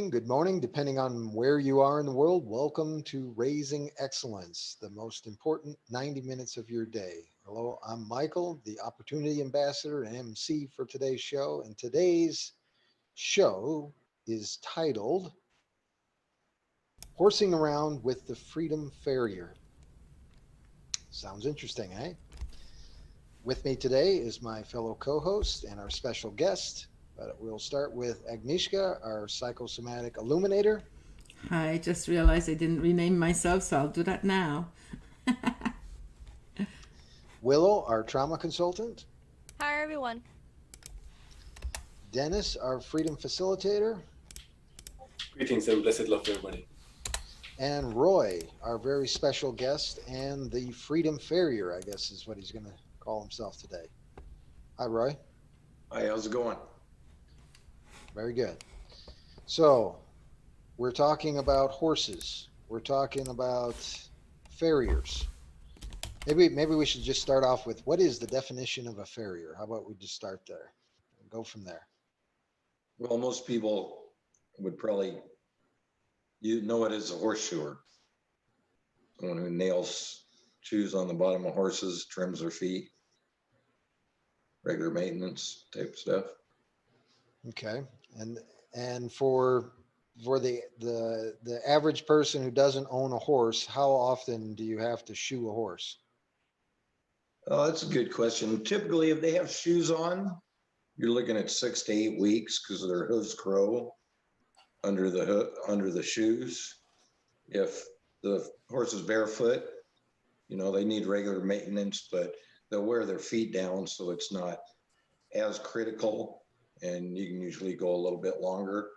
good morning, depending on where you are in the world. Welcome to Raising Excellence, the most important 90 minutes of your day. Hello, I'm Michael, the Opportunity Ambassador and MC for today's show. And today's show is titled Horsing Around with the Freedom Farrier. Sounds interesting, eh? With me today is my fellow co-host and our special guest. But we'll start with Agnieszka, our psychosomatic illuminator. I just realized I didn't rename myself, so I'll do that now. Willow, our trauma consultant. Hi, everyone. Dennis, our freedom facilitator. Greetings and blessed love to everybody. And Roy, our very special guest and the freedom farrier, I guess is what he's going to call himself today. Hi, Roy. Hi, how's it going? Very good. So we're talking about horses. We're talking about farriers. Maybe we should just start off with what is the definition of a farrier? How about we just start there and go from there? Well, most people would probably, know it as a horseshoer. Someone who nails shoes on the bottom of horses, trims their feet, regular maintenance type stuff. Okay. And for the average person who doesn't own a horse, how often do you have to shoe a horse? Oh, that's a good question. Typically, if they have shoes on, you're looking at 6 to 8 weeks because their hooves grow under the shoes. If the horse is barefoot, they need regular maintenance, but they'll wear their feet down so it's not as critical, and you can usually go a little bit longer,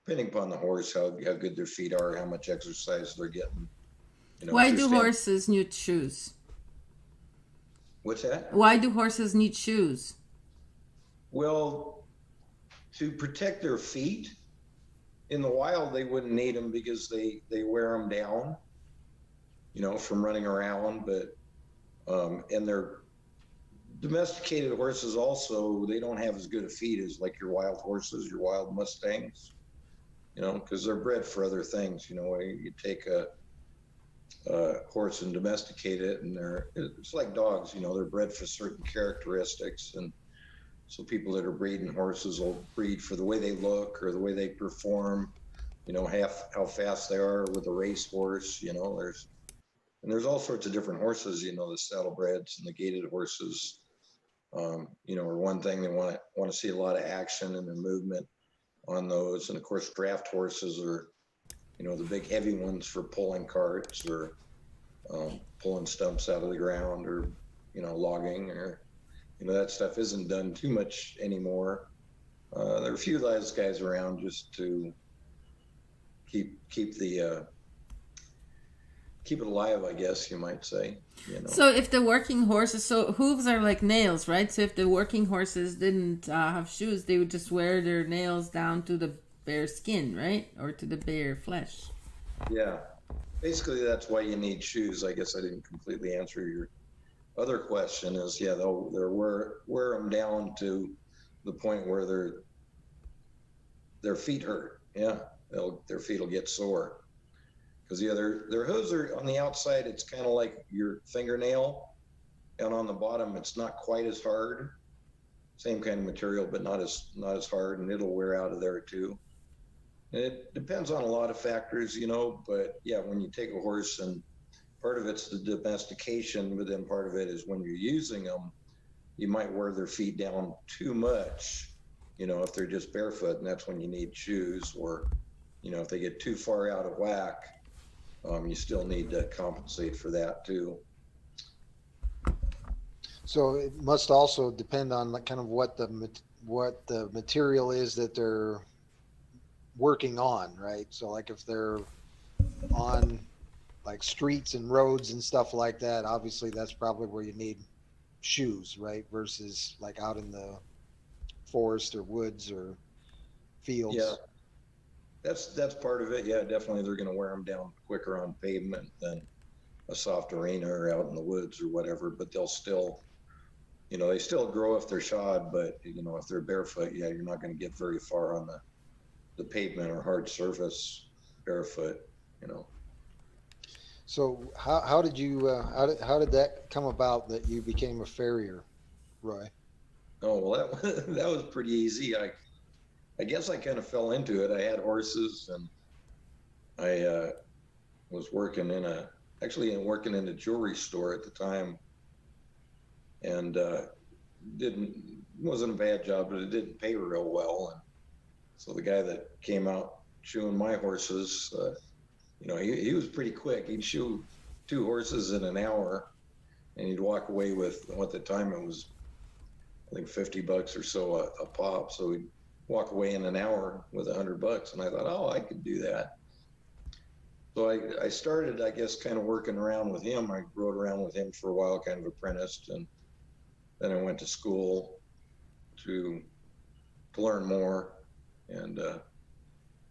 depending upon the horse, how good their feet are, how much exercise they're getting. Why do horses need shoes? What's that? Why do horses need shoes? Well, to protect their feet. In the wild, they wouldn't need them because they wear them down, from running around. But and they're domesticated horses also, they don't have as good a feet as like your wild horses, your wild Mustangs, because they're bred for other things. You take a horse and domesticate it, and it's like dogs, they're bred for certain characteristics. And so people that are breeding horses will breed for the way they look or the way they perform, how fast they are with a race horse. There's all sorts of different horses, the saddlebreds and the gaited horses, are one thing. They want to see a lot of action and the movement on those. And of course, draft horses are, the big heavy ones for pulling carts or pulling stumps out of the ground or, logging or, that stuff isn't done too much anymore. There are a few of those guys around just to keep it alive, I guess you might say. So if the working horses, so hooves are like nails, right? So if the working horses didn't have shoes, they would just wear their nails down to the bare skin, right? Or to the bare flesh. Yeah. Basically, that's why you need shoes. I guess I didn't completely answer your other question is, they'll wear them down to the point where their feet hurt. Yeah, their feet will get sore. Because their hooves are on the outside, it's kind of like your fingernail, and on the bottom, it's not quite as hard. Same kind of material, but not as hard, and it'll wear out of there too. And it depends on a lot of factors, but yeah, when you take a horse, and part of it's the domestication, but then part of it is when you're using them, you might wear their feet down too much, if they're just barefoot, and that's when you need shoes, or, if they get too far out of whack, you still need to compensate for that too. So it must also depend on kind of what the material is that they're working on, right? So like if they're on like streets and roads and stuff like that, obviously that's probably where you need shoes, right? Versus like out in the forest or woods or fields. Yeah, that's part of it. Yeah, definitely they're going to wear them down quicker on pavement than a soft arena or out in the woods or whatever, but they'll still, they still grow if they're shod, but if they're barefoot, yeah, you're not going to get very far on the pavement or hard surface barefoot, you know. So how did you how did that come about that you became a farrier, Roy? Oh, well, that was pretty easy. I guess I kind of fell into it. I had horses, and I was working working in a jewelry store at the time, and didn't wasn't a bad job, but it didn't pay real well. And so the guy that came out shoeing my horses, you know, he was pretty quick. He'd shoe 2 horses in an hour, and he'd walk away with, at the time it was, I think, $50 or so a pop. So he'd walk away in an hour with $100, and I thought, oh, I could do that. So I started, I guess, kind of working around with him. I rode around with him for a while, kind of apprenticed, and then I went to school to learn more and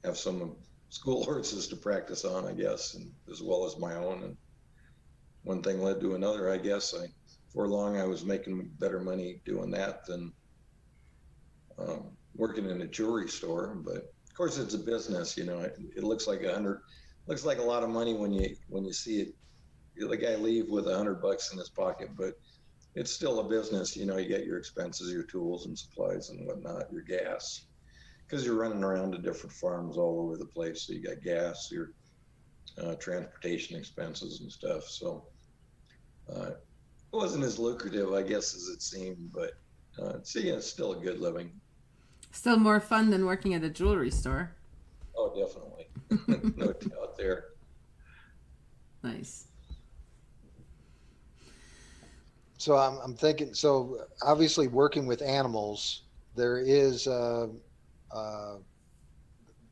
have some school horses to practice on, I guess, and as well as my own. And one thing led to another, I guess. For long, I was making better money doing that than working in a jewelry store. But of course, it's a business. You know, it looks like looks like a lot of money when you see it. The guy leave with $100 in his pocket, but it's still a business. You know, you get your expenses, your tools and supplies and whatnot, your gas, because you're running around to different farms all over the place. So you got gas, your transportation expenses and stuff. So it wasn't as lucrative, I guess, as it seemed, but it's still a good living. Still more fun than working at a jewelry store. Oh, definitely. No doubt there. Nice. So I'm thinking, so obviously working with animals, there is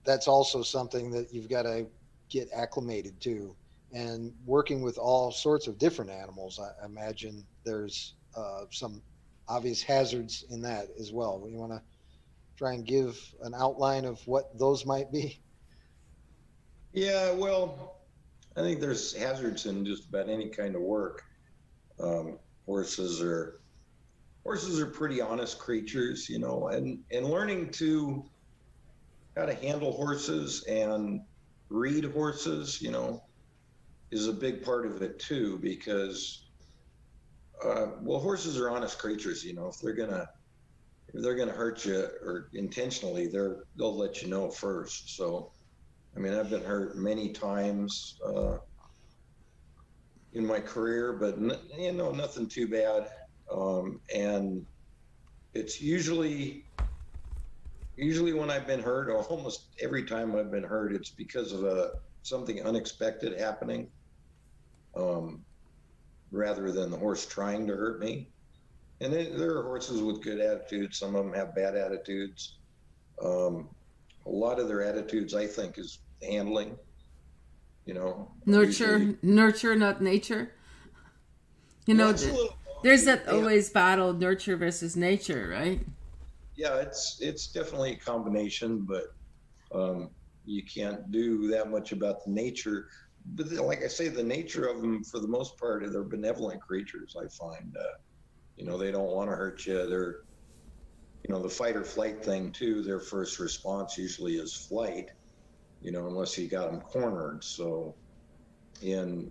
that's also something that you've got to get acclimated to. And working with all sorts of different animals, I imagine there's some obvious hazards in that as well. You want to try and give an outline of what those might be? Yeah, well, I think there's hazards in just about any kind of work. Horses are pretty honest creatures, you know, and learning how to handle horses and read horses, you know, is a big part of it too, because horses are honest creatures. You know, if they're gonna hurt you or intentionally, they'll let you know first. So I mean, I've been hurt many times in my career, but nothing too bad. And it's usually when I've been hurt, or almost every time I've been hurt, it's because of something unexpected happening, rather than the horse trying to hurt me. And there are horses with good attitudes. Some of them have bad attitudes. A lot of their attitudes, I think, is handling. You know, Nurture, not nature. You know, there's that always battle, nurture versus nature, right? Yeah, it's definitely a combination, but you can't do that much about the nature. But like I say, the nature of them, for the most part, they're benevolent creatures. I find, you know, they don't want to hurt you. They're, you know, the fight or flight thing too. Their first response usually is flight. You know, unless you got them cornered. So in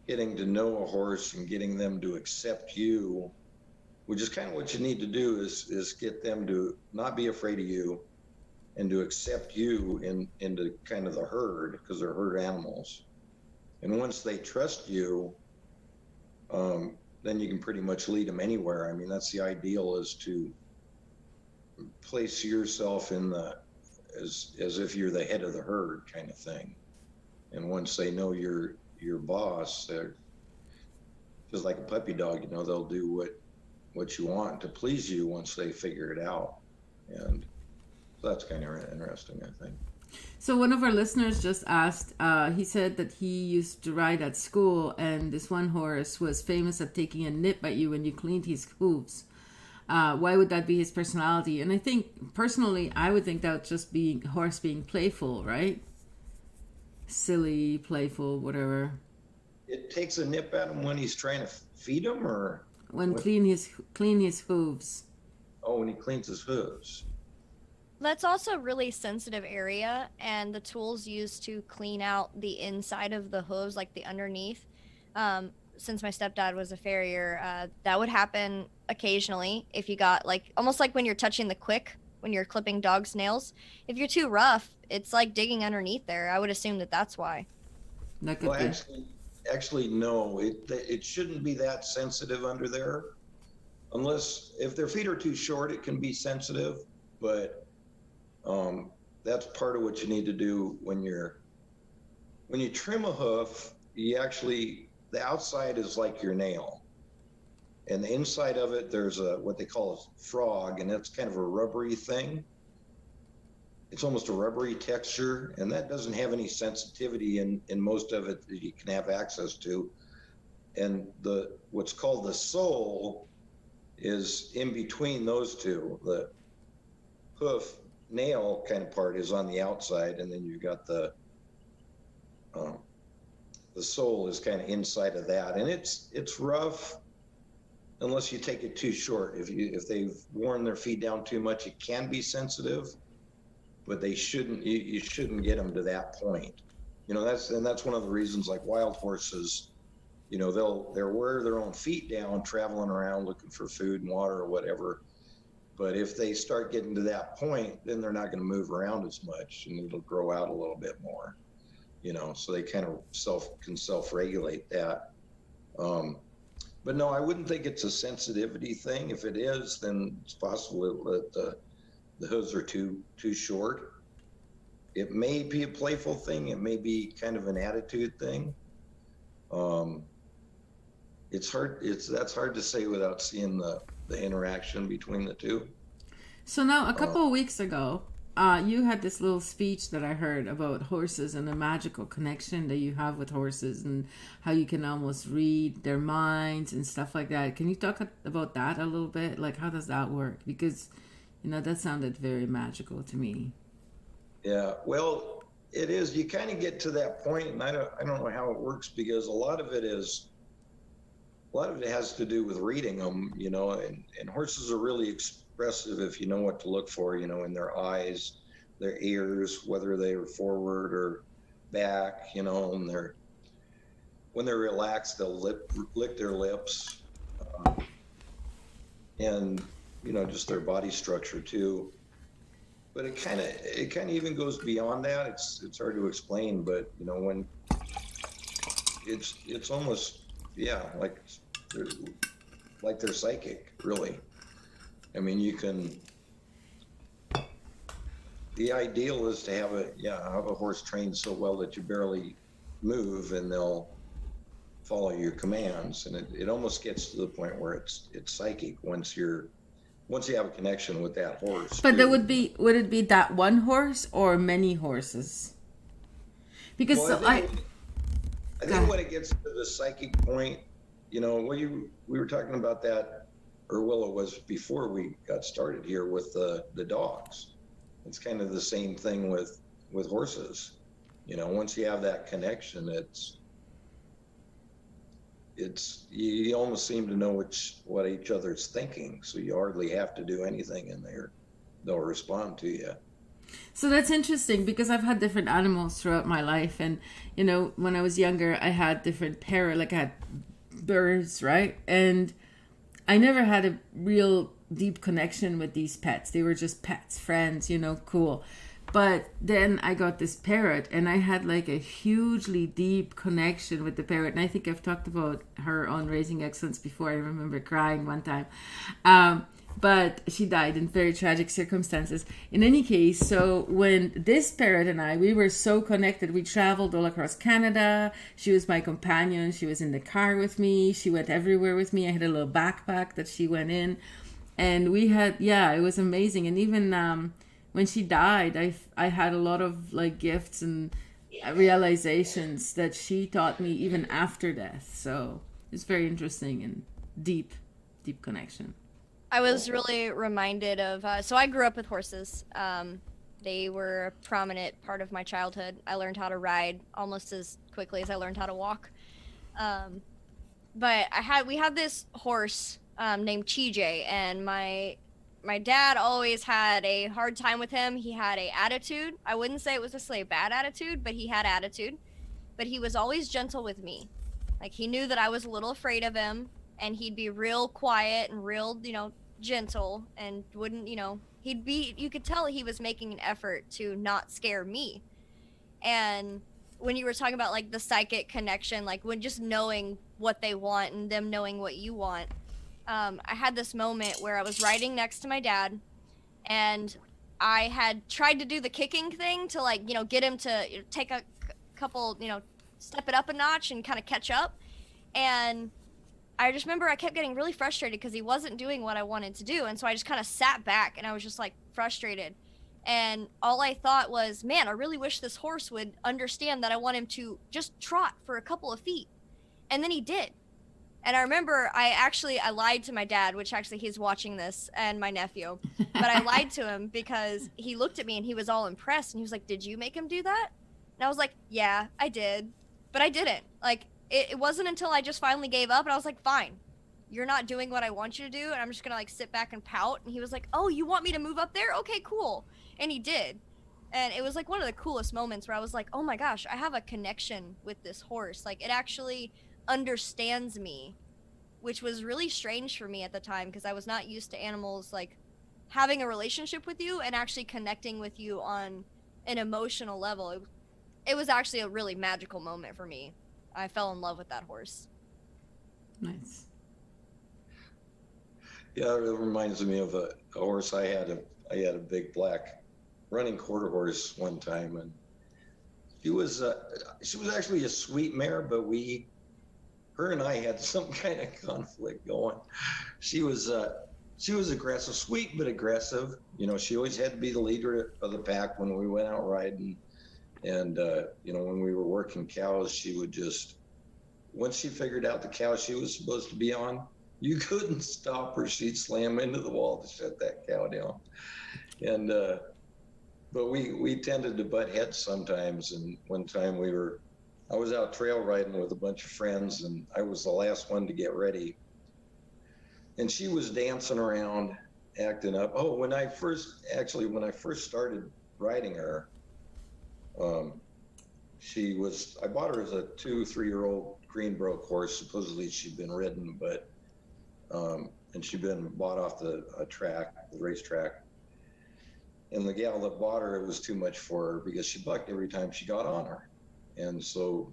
getting to know a horse and getting them to accept you, which is kind of what you need to do, is get them to not be afraid of you and to accept you into kind of the herd, because they're herd animals. And once they trust you, then you can pretty much lead them anywhere. I mean, that's the ideal, is to place yourself in as if you're the head of the herd kind of thing. And once they know you're your boss, they're just like a puppy dog, you know, they'll do what you want to please you once they figure it out. And so that's kind of interesting, I think. So one of our listeners just asked, he said that he used to ride at school, and this one horse was famous at taking a nip at you when you cleaned his hooves. Why would that be his personality? And I think, personally, I would think that would just be horse being playful, right? Silly, playful, whatever. It takes a nip at him when he's trying to feed him, or when clean his hooves. Oh, when he cleans his hooves. That's also a really sensitive area, and the tools used to clean out the inside of the hooves, like the underneath. Since my stepdad was a farrier, that would happen occasionally if you got like almost like when you're touching the quick when you're clipping dogs' nails. If you're too rough, it's like digging underneath there. I would assume that that's why. That Well, could be. actually, no. It shouldn't be that sensitive under there, unless if their feet are too short, it can be sensitive. But that's part of what you need to do when you trim a hoof. You actually the outside is like your nail, and the inside of it there's a what they call a frog, and that's kind of a rubbery thing. It's almost a rubbery texture, and that doesn't have any sensitivity in most of it that you can have access to. And the what's called the sole is in between those two. The hoof nail kind of part is on the outside, and then you've got the sole is kind of inside of that, and it's rough unless you take it too short. If they've worn their feet down too much, it can be sensitive, but they shouldn't. You shouldn't get them to that point. That's one of the reasons, like wild horses, they'll wear their own feet down, traveling around looking for food and water or whatever. But if they start getting to that point, then they're not going to move around as much, and it'll grow out a little bit more. So they kind of can self-regulate that. But no, I wouldn't think it's a sensitivity thing. If it is, then it's possible that the hooves are too short. It may be a playful thing. It may be kind of an attitude thing. It's hard. That's hard to say without seeing the interaction between the two. So now, a couple of weeks ago, you had this little speech that I heard about horses and the magical connection that you have with horses and how you can almost read their minds and stuff like that. Can you talk about that a little bit? Like, how does that work? Because, that sounded very magical to me. Yeah, well, it is. You kind of get to that point, and I don't know how it works, because a lot of it has to do with reading them, and horses are really expressive if you know what to look for, in their eyes, their ears, whether they're forward or back, and when they're relaxed, they'll lick their lips, and just their body structure too. But it kind of even goes beyond that. It's hard to explain, but when it's almost like they're psychic, really. I mean, the ideal is to have a horse trained so well that you barely move and they'll follow your commands. And it almost gets to the point where it's psychic once you have a connection with that horse. But would it be that one horse or many horses? Because I think when it gets to the psychic point, we were talking about that, or Willow was before we got started here with the dogs. It's kind of the same thing with horses. Once you have that connection, you almost seem to know what each other's thinking, so you hardly have to do anything, and they'll respond to you. So that's interesting, because I've had different animals throughout my life, and when I was younger, I had different I had birds, right? And I never had a real deep connection with these pets. They were just pets, friends, cool. But then I got this parrot, and I had like a hugely deep connection with the parrot. And I think I've talked about her on Raising Excellence before. I remember crying one time. But she died in very tragic circumstances. In any case, so when this parrot and we were so connected. We traveled all across Canada. She was my companion. She was in the car with me. She went everywhere with me. I had a little backpack that she went in. And we had, it was amazing. And even when she died, I had a lot of like gifts and realizations that she taught me even after death. So it's very interesting and deep connection. I was really reminded of, so I grew up with horses. They were a prominent part of my childhood. I learned how to ride almost as quickly as I learned how to walk. But we had this horse named TJ, and my my dad always had a hard time with him. He had a attitude. I wouldn't say it was necessarily a bad attitude, but he had attitude. But he was always gentle with me. Like, he knew that I was a little afraid of him, and he'd be real quiet and real, gentle, and wouldn't, you could tell he was making an effort to not scare me. And when you were talking about like the psychic connection, like when just knowing what they want and them knowing what you want, I had this moment where I was riding next to my dad, and I had tried to do the kicking thing to, like, get him to take a couple, step it up a notch and kind of catch up. And I just remember I kept getting really frustrated because he wasn't doing what I wanted to do. And so I just kind of sat back and I was just like frustrated. And all I thought was, man, I really wish this horse would understand that I want him to just trot for a couple of feet. And then he did. And I remember I lied to my dad, which actually he's watching this, and my nephew. But I lied to him because he looked at me and he was all impressed. And he was like, did you make him do that? And I was like, yeah, I did. But I didn't. Like, it wasn't until I just finally gave up and I was like, fine, you're not doing what I want you to do. And I'm just going to like sit back and pout. And he was like, oh, you want me to move up there? Okay, cool. And he did. And it was like one of the coolest moments where I was like, oh my gosh, I have a connection with this horse. Like, it actually understands me, which was really strange for me at the time because I was not used to animals like having a relationship with you and actually connecting with you on an emotional level. It was actually a really magical moment for me. I fell in love with that horse. Nice. Yeah, it reminds me of a horse I had. I had a big black running quarter horse one time, and she was actually a sweet mare, but her and I had some kind of conflict going. She was aggressive, sweet but aggressive. She always had to be the leader of the pack when we went out riding. And when we were working cows, she would just, once she figured out the cow she was supposed to be on, you couldn't stop her. She'd slam into the wall to shut that cow down. And but we tended to butt heads sometimes. And one time I was out trail riding with a bunch of friends, and I was the last one to get ready. And she was dancing around, acting up. Oh, when I first started riding her, I bought her as a 2-3-year-old Greenbroke horse. Supposedly she'd been ridden, but and she'd been bought off the racetrack. And the gal that bought her, it was too much for her because she bucked every time she got on her. And so,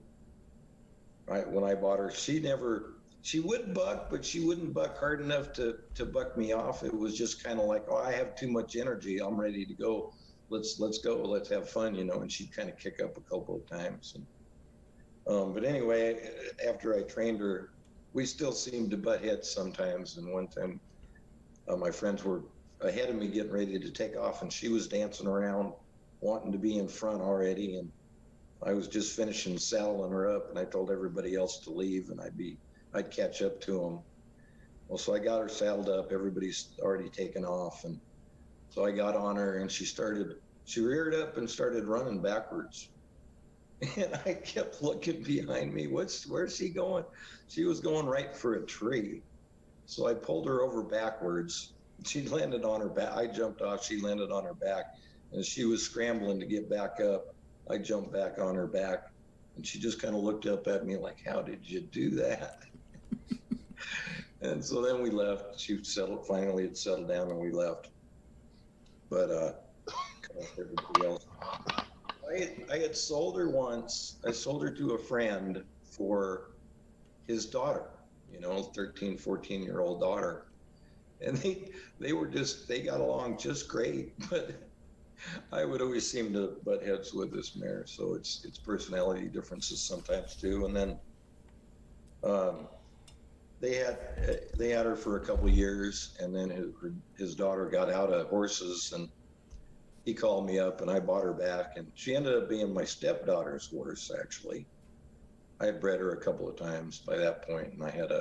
when I bought her, she would buck, but she wouldn't buck hard enough to buck me off. It was just kind of like, oh, I have too much energy. I'm ready to go. Let's go. Let's have fun, And she'd kind of kick up a couple of times. And, but anyway, after I trained her, we still seemed to butt heads sometimes. And one time, my friends were ahead of me getting ready to take off, and she was dancing around, wanting to be in front already. And I was just finishing saddling her up, and I told everybody else to leave, and I'd catch up to them. Well, so I got her saddled up. Everybody's already taken off, and so I got on her, and she reared up and started running backwards. And I kept looking behind me. Where's she going? She was going right for a tree. So I pulled her over backwards. She landed on her back. I jumped off. She landed on her back. And she was scrambling to get back up. I jumped back on her back. And she just kind of looked up at me like, how did you do that? And so then we left. Finally had settled down, and we left. But everybody else. I had sold her once. I sold her to a friend for his daughter, 13, 14-year-old daughter. And they got along just great, but I would always seem to butt heads with this mare. So it's personality differences sometimes too. And then they had her for a couple of years, and then his daughter got out of horses, and he called me up, and I bought her back, and she ended up being my stepdaughter's horse. Actually, I had bred her a couple of times by that point, and I had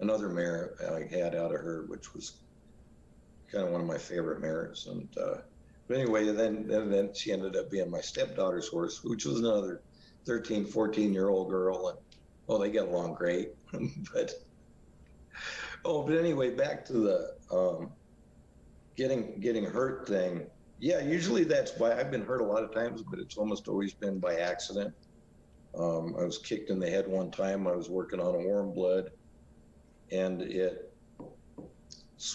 another mare I had out of her, which was kind of one of my favorite mares. And but anyway, then she ended up being my stepdaughter's horse, which was another 13, 14-year-old girl, and they got along great. But anyway, back to getting hurt thing. Yeah, usually that's by, I've been hurt a lot of times, but it's almost always been by accident. I was kicked in the head one time. I was working on a warm blood, and it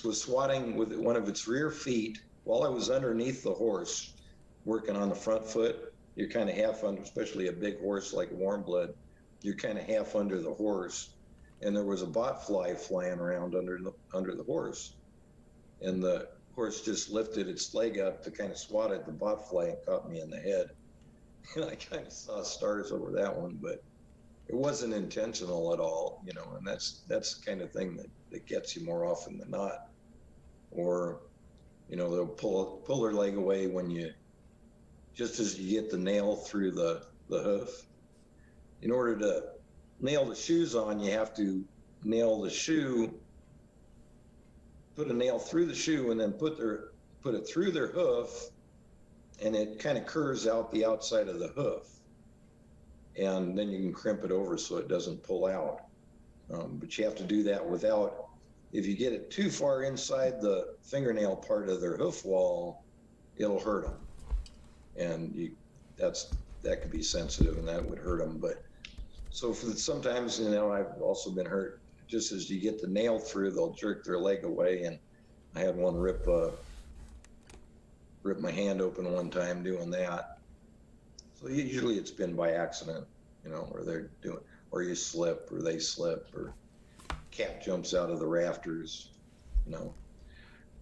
was swatting with one of its rear feet while I was underneath the horse, working on the front foot. You're kind of half under, especially a big horse like warm blood, you're kind of half under the horse. And there was a bot fly flying around under the horse. And the horse just lifted its leg up to kind of swat at the bot fly and caught me in the head. And I kind of saw stars over that one, but it wasn't intentional at all, you know, and that's the kind of thing that gets you more often than not. Or, you know, they'll pull their leg away when you, just as you get the nail through the hoof. In order to nail the shoes on, you have to nail the shoe, put a nail through the shoe, and then put it through their hoof, and it kind of curves out the outside of the hoof. And then you can crimp it over so it doesn't pull out. But you have to do that without, if you get it too far inside the fingernail part of their hoof wall, it'll hurt them. And that could be sensitive and that would hurt them. But so sometimes, you know, I've also been hurt just as you get the nail through, they'll jerk their leg away. And I had one rip my hand open one time doing that. So usually it's been by accident, you know, or they're doing, or you slip, or they slip, or cat jumps out of the rafters, you know.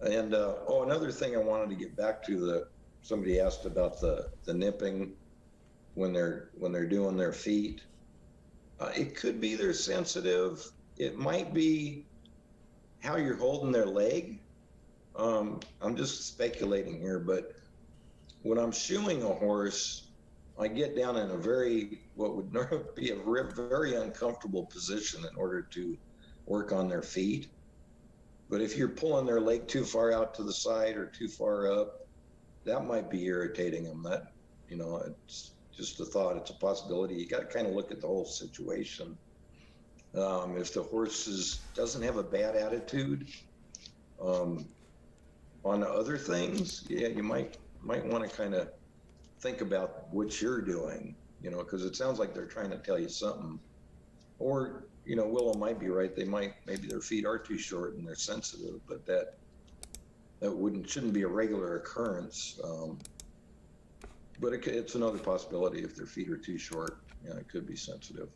And another thing I wanted to get back to, somebody asked about the nipping when they're doing their feet. It could be they're sensitive. It might be how you're holding their leg. I'm just speculating here, but when I'm shoeing a horse, I get down in what would be a very uncomfortable position in order to work on their feet. But if you're pulling their leg too far out to the side or too far up, that might be irritating them. That, you know, it's just a thought. It's a possibility. You got to kind of look at the whole situation. If the horse doesn't have a bad attitude on other things, yeah, you might want to kind of think about what you're doing, you know, because it sounds like they're trying to tell you something. Or, you know, Willow might be right. Maybe their feet are too short and they're sensitive, but that shouldn't be a regular occurrence. But it's another possibility. If their feet are too short, yeah, it could be sensitive,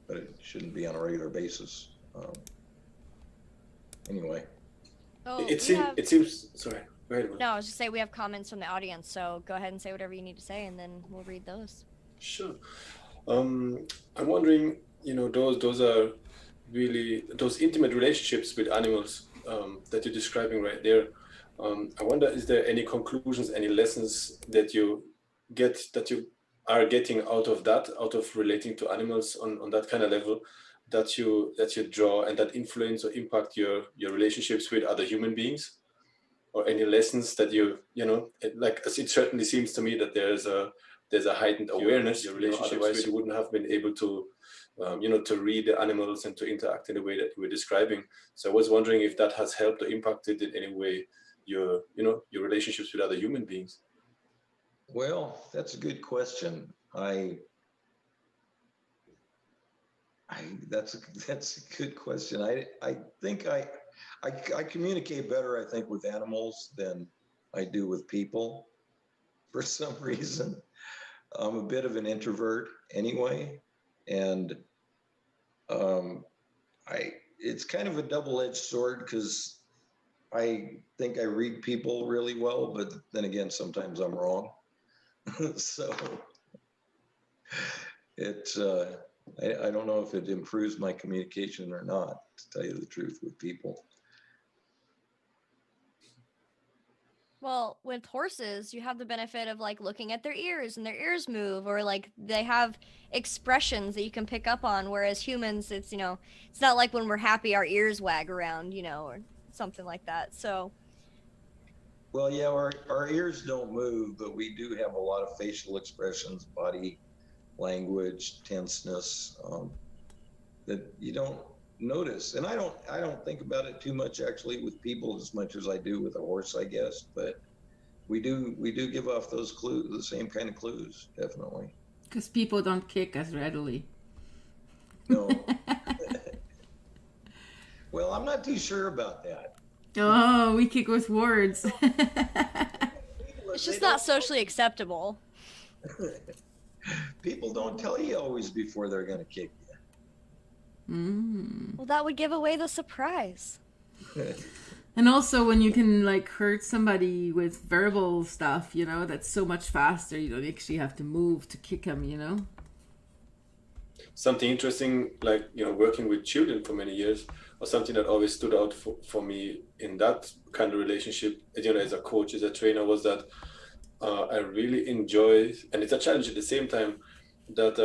but it shouldn't be on a regular basis. Anyway. Oh, It seems. Sorry. Go ahead. No, I was just saying we have comments from the audience, so go ahead and say whatever you need to say, and then we'll read those. Sure. I'm wondering, you know, those are really those intimate relationships with animals that you're describing right there. I wonder, is there any conclusions, any lessons that you are getting out of relating to animals on that kind of level, that you draw and that influence or impact your relationships with other human beings? Or any lessons that you know, like, as it certainly seems to me that there's a heightened awareness, your relationships, otherwise you wouldn't have been able to, you know, to read the animals and to interact in the way that you were describing. So I was wondering if that has helped or impacted in any way your relationships with other human beings. Well, that's a good question. That's a good question. I think I communicate better, I think, with animals than I do with people for some reason. I'm a bit of an introvert anyway. And it's kind of a double-edged sword because I think I read people really well, but then again, sometimes I'm wrong. So I don't know if it improves my communication or not, to tell you the truth, with people. Well, with horses, you have the benefit of like looking at their ears and their ears move, or like they have expressions that you can pick up on. Whereas humans, it's, you know, it's not like when we're happy, our ears wag around, you know, or something like that. So, well, yeah, our ears don't move, but we do have a lot of facial expressions, body language, tenseness, that you don't notice. And I don't think about it too much actually with people as much as I do with a horse, I guess. But we do give off those clues, the same kind of clues, definitely. Because people don't kick as readily. No. Well, I'm not too sure about that. Oh, we kick with words. It's just not socially acceptable. People don't tell you always before they're going to kick Well, that would give away the surprise. you. And also when you can like hurt somebody with verbal stuff, you know, that's so much faster. You don't actually have to move to kick them, you know. Something interesting, like, you know, working with children for many years, or something that always stood out for me in that kind of relationship, you know, as a coach, as a trainer, was that I really enjoy, and it's a challenge at the same time, that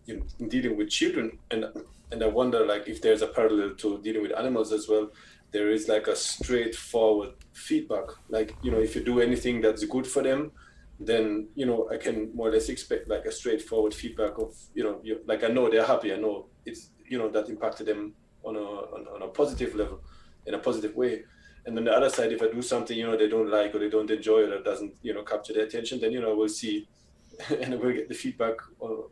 in dealing with children, and I wonder, like, if there's a parallel to dealing with animals as well. There is like a straightforward feedback. Like, you know, if you do anything that's good for them, then, you know, I can more or less expect like a straightforward feedback of, you know, like, I know they're happy. I know it's, you know, that impacted them on a positive level, in a positive way. And on the other side, if I do something, you know, they don't like, or they don't enjoy, or that doesn't, you know, capture their attention, then, you know, we'll see and we'll get the feedback,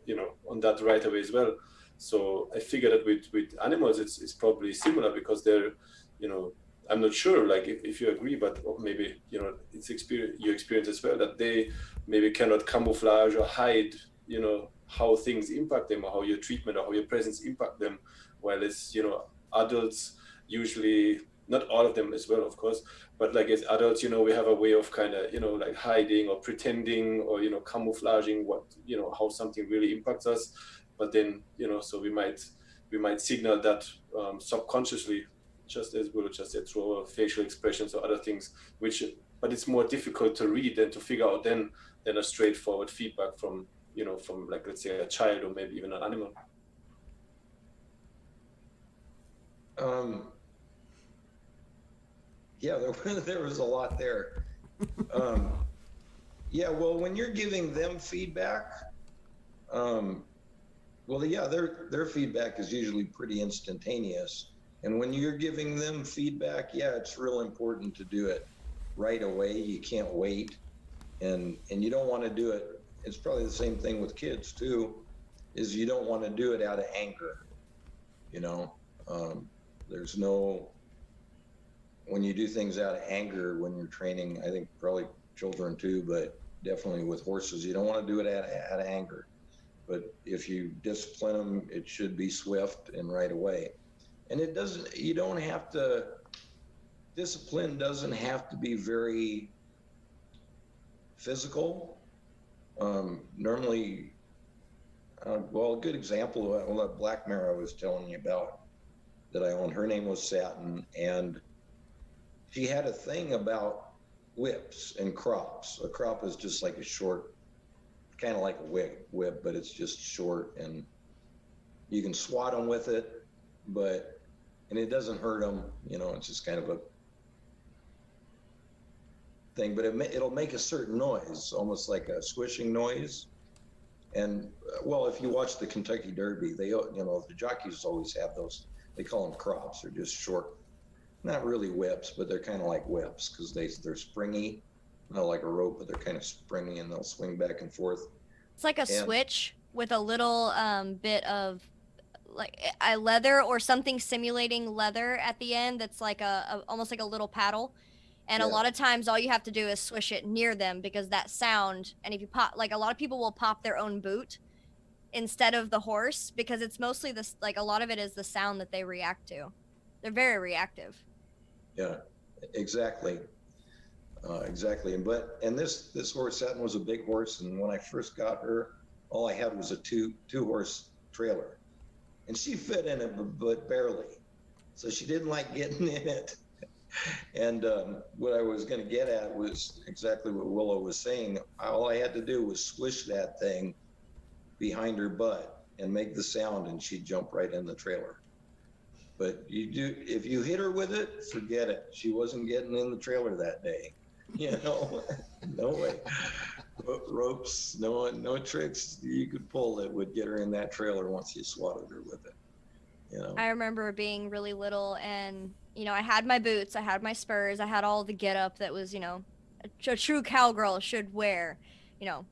you know, on that right away as well. So I figure that with animals, it's probably similar, because they're, you know, I'm not sure, like, if you agree, but maybe, you know, it's you experience as well, that they maybe cannot camouflage or hide, you know, how things impact them, or how your treatment or how your presence impact them. While it's, you know, adults usually, not all of them as well, of course, but like as adults, you know, we have a way of kind of, you know, like hiding or pretending, or, you know, camouflaging what, you know, how something really impacts us. But then, you know, so we might signal that subconsciously, just as we'll just say through facial expressions or other things, but it's more difficult to read and to figure out than a straightforward feedback from, you know, from, like, let's say a child, or maybe even an animal. Yeah, there was a lot there. Yeah, well, when you're giving them feedback, well, yeah, their feedback is usually pretty instantaneous. And when you're giving them feedback, yeah, it's real important to do it right away. You can't wait. And you don't want to do it. It's probably the same thing with kids too, is you don't want to do it out of anger. You know, there's no, when you do things out of anger, when you're training, I think probably children too, but definitely with horses, you don't want to do it out of anger. But if you discipline them, it should be swift and right away. And discipline doesn't have to be very physical. Normally, well, a good example of that black mare I was telling you about that I owned, her name was Satin, and she had a thing about whips and crops. A crop is just like a short, kind of like a whip, but it's just short, and you can swat them with it, and it doesn't hurt them, you know, it's just kind of a thing, but it'll make a certain noise, almost like a swishing noise. And well, if you watch the Kentucky Derby, they, you know, the jockeys always have those, they call them crops. They're just short, not really whips, but they're kind of like whips, because they're springy, not like a rope, but they're kind of springy, and they'll swing back and forth. It's like a switch with a little bit of like a leather or something simulating leather at the end. That's like almost like a little paddle. And a lot of times all you have to do is swish it near them, because that sound, and if you pop, like a lot of people will pop their own boot instead of the horse, because it's mostly this, like a lot of it is the sound that they react to. They're very reactive. Yeah, exactly. Exactly. And this horse, Satin, was a big horse. And when I first got her, all I had was a two horse trailer, and she fit in it, but barely. So she didn't like getting in it. And what I was going to get at was exactly what Willow was saying. All I had to do was swish that thing behind her butt and make the sound, and she'd jump right in the trailer. But if you hit her with it, forget it. She wasn't getting in the trailer that day. You know, no way. Ropes, no tricks you could pull that would get her in that trailer once you swatted her with it. you know. I remember being really little, and I had my boots, I had my spurs, I had all the get up that was, a true cowgirl should wear, you know.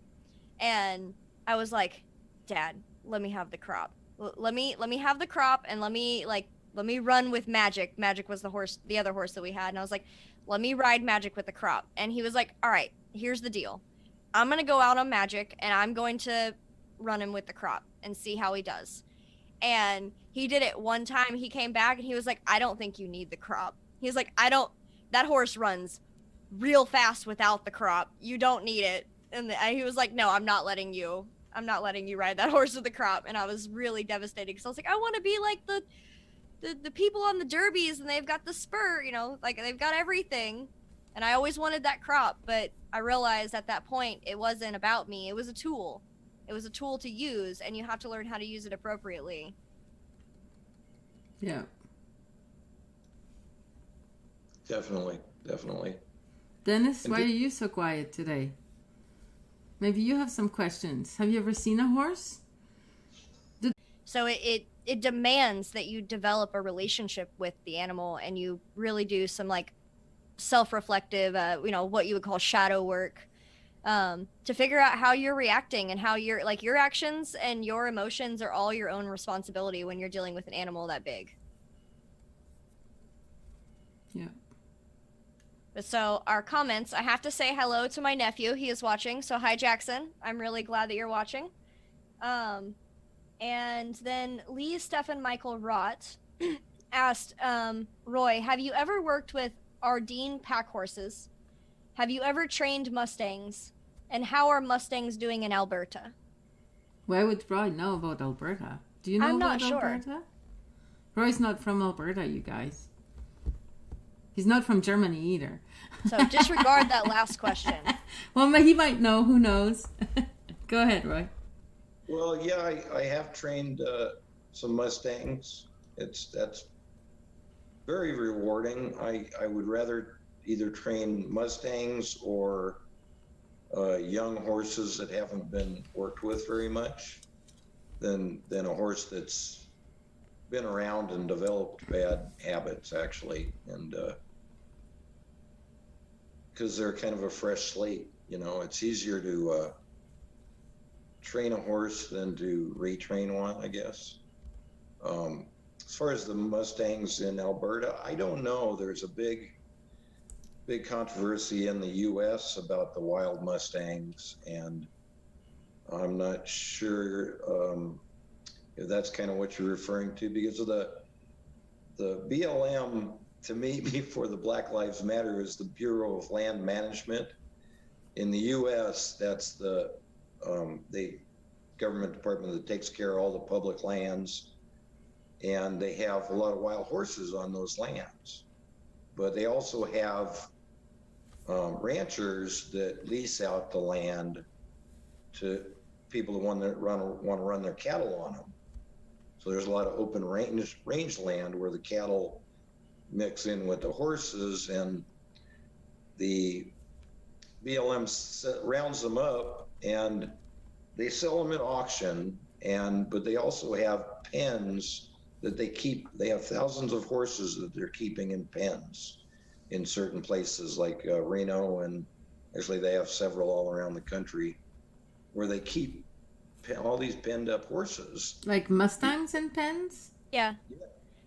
And I was like, Dad, let me have the crop. Let me have the crop, and let me run with Magic. Magic was the other horse that we had, and I was like, let me ride Magic with the crop. And he was like, all right, here's the deal. I'm gonna go out on Magic, and I'm going to run him with the crop and see how he does. And he did it one time. He came back and he was like, I don't think you need the crop. He was like, that horse runs real fast without the crop. You don't need it. And he was like, no, I'm not letting you ride that horse with the crop. And I was really devastated because I was like, I want to be like the people on the derbies, and they've got the spur, like they've got everything. And I always wanted that crop, but I realized at that point it wasn't about me. It was a tool. It was a tool to use, and you have to learn how to use it appropriately. Yeah. Definitely. Dennis, why are you so quiet today? Maybe you have some questions. Have you ever seen a horse? So it demands that you develop a relationship with the animal, and you really do some like self-reflective, what you would call shadow work, to figure out how you're reacting and how your actions and your emotions are all your own responsibility when you're dealing with an animal that big. Yeah. So our comments, I have to say hello to my nephew. He is watching. So hi, Jackson. I'm really glad that you're watching. And then Lee Stephen Michael Rott asked, Roy, have you ever worked with Ardeen pack horses? Have you ever trained Mustangs? And how are Mustangs doing in Alberta? Why would Roy know about Alberta? Do you know I'm about not sure. Alberta? Roy's not from Alberta, you guys. He's not from Germany either. So disregard that last question. Well, he might know. Who knows? Go ahead, Roy. Well, yeah, I have trained some Mustangs. That's very rewarding. I would rather either train Mustangs or young horses that haven't been worked with very much than a horse that's been around and developed bad habits, actually, and because they're kind of a fresh slate. It's easier to train a horse than to retrain one, I guess. As far as the Mustangs in Alberta, I don't know. There's a big controversy in the U.S. about the wild Mustangs, and I'm not sure if that's kind of what you're referring to, because of the BLM, to me, before the Black Lives Matter, is the Bureau of Land Management. In the U.S., that's the government department that takes care of all the public lands, and they have a lot of wild horses on those lands. But they also have ranchers that lease out the land to people who want to run their cattle on them. So there's a lot of open range land where the cattle mix in with the horses, and the BLM rounds them up and they sell them at auction. But they also have pens that they keep. They have thousands of horses that they're keeping in pens in certain places like Reno, and actually they have several all around the country where they keep all these penned up horses. Like Mustangs and pens? Yeah.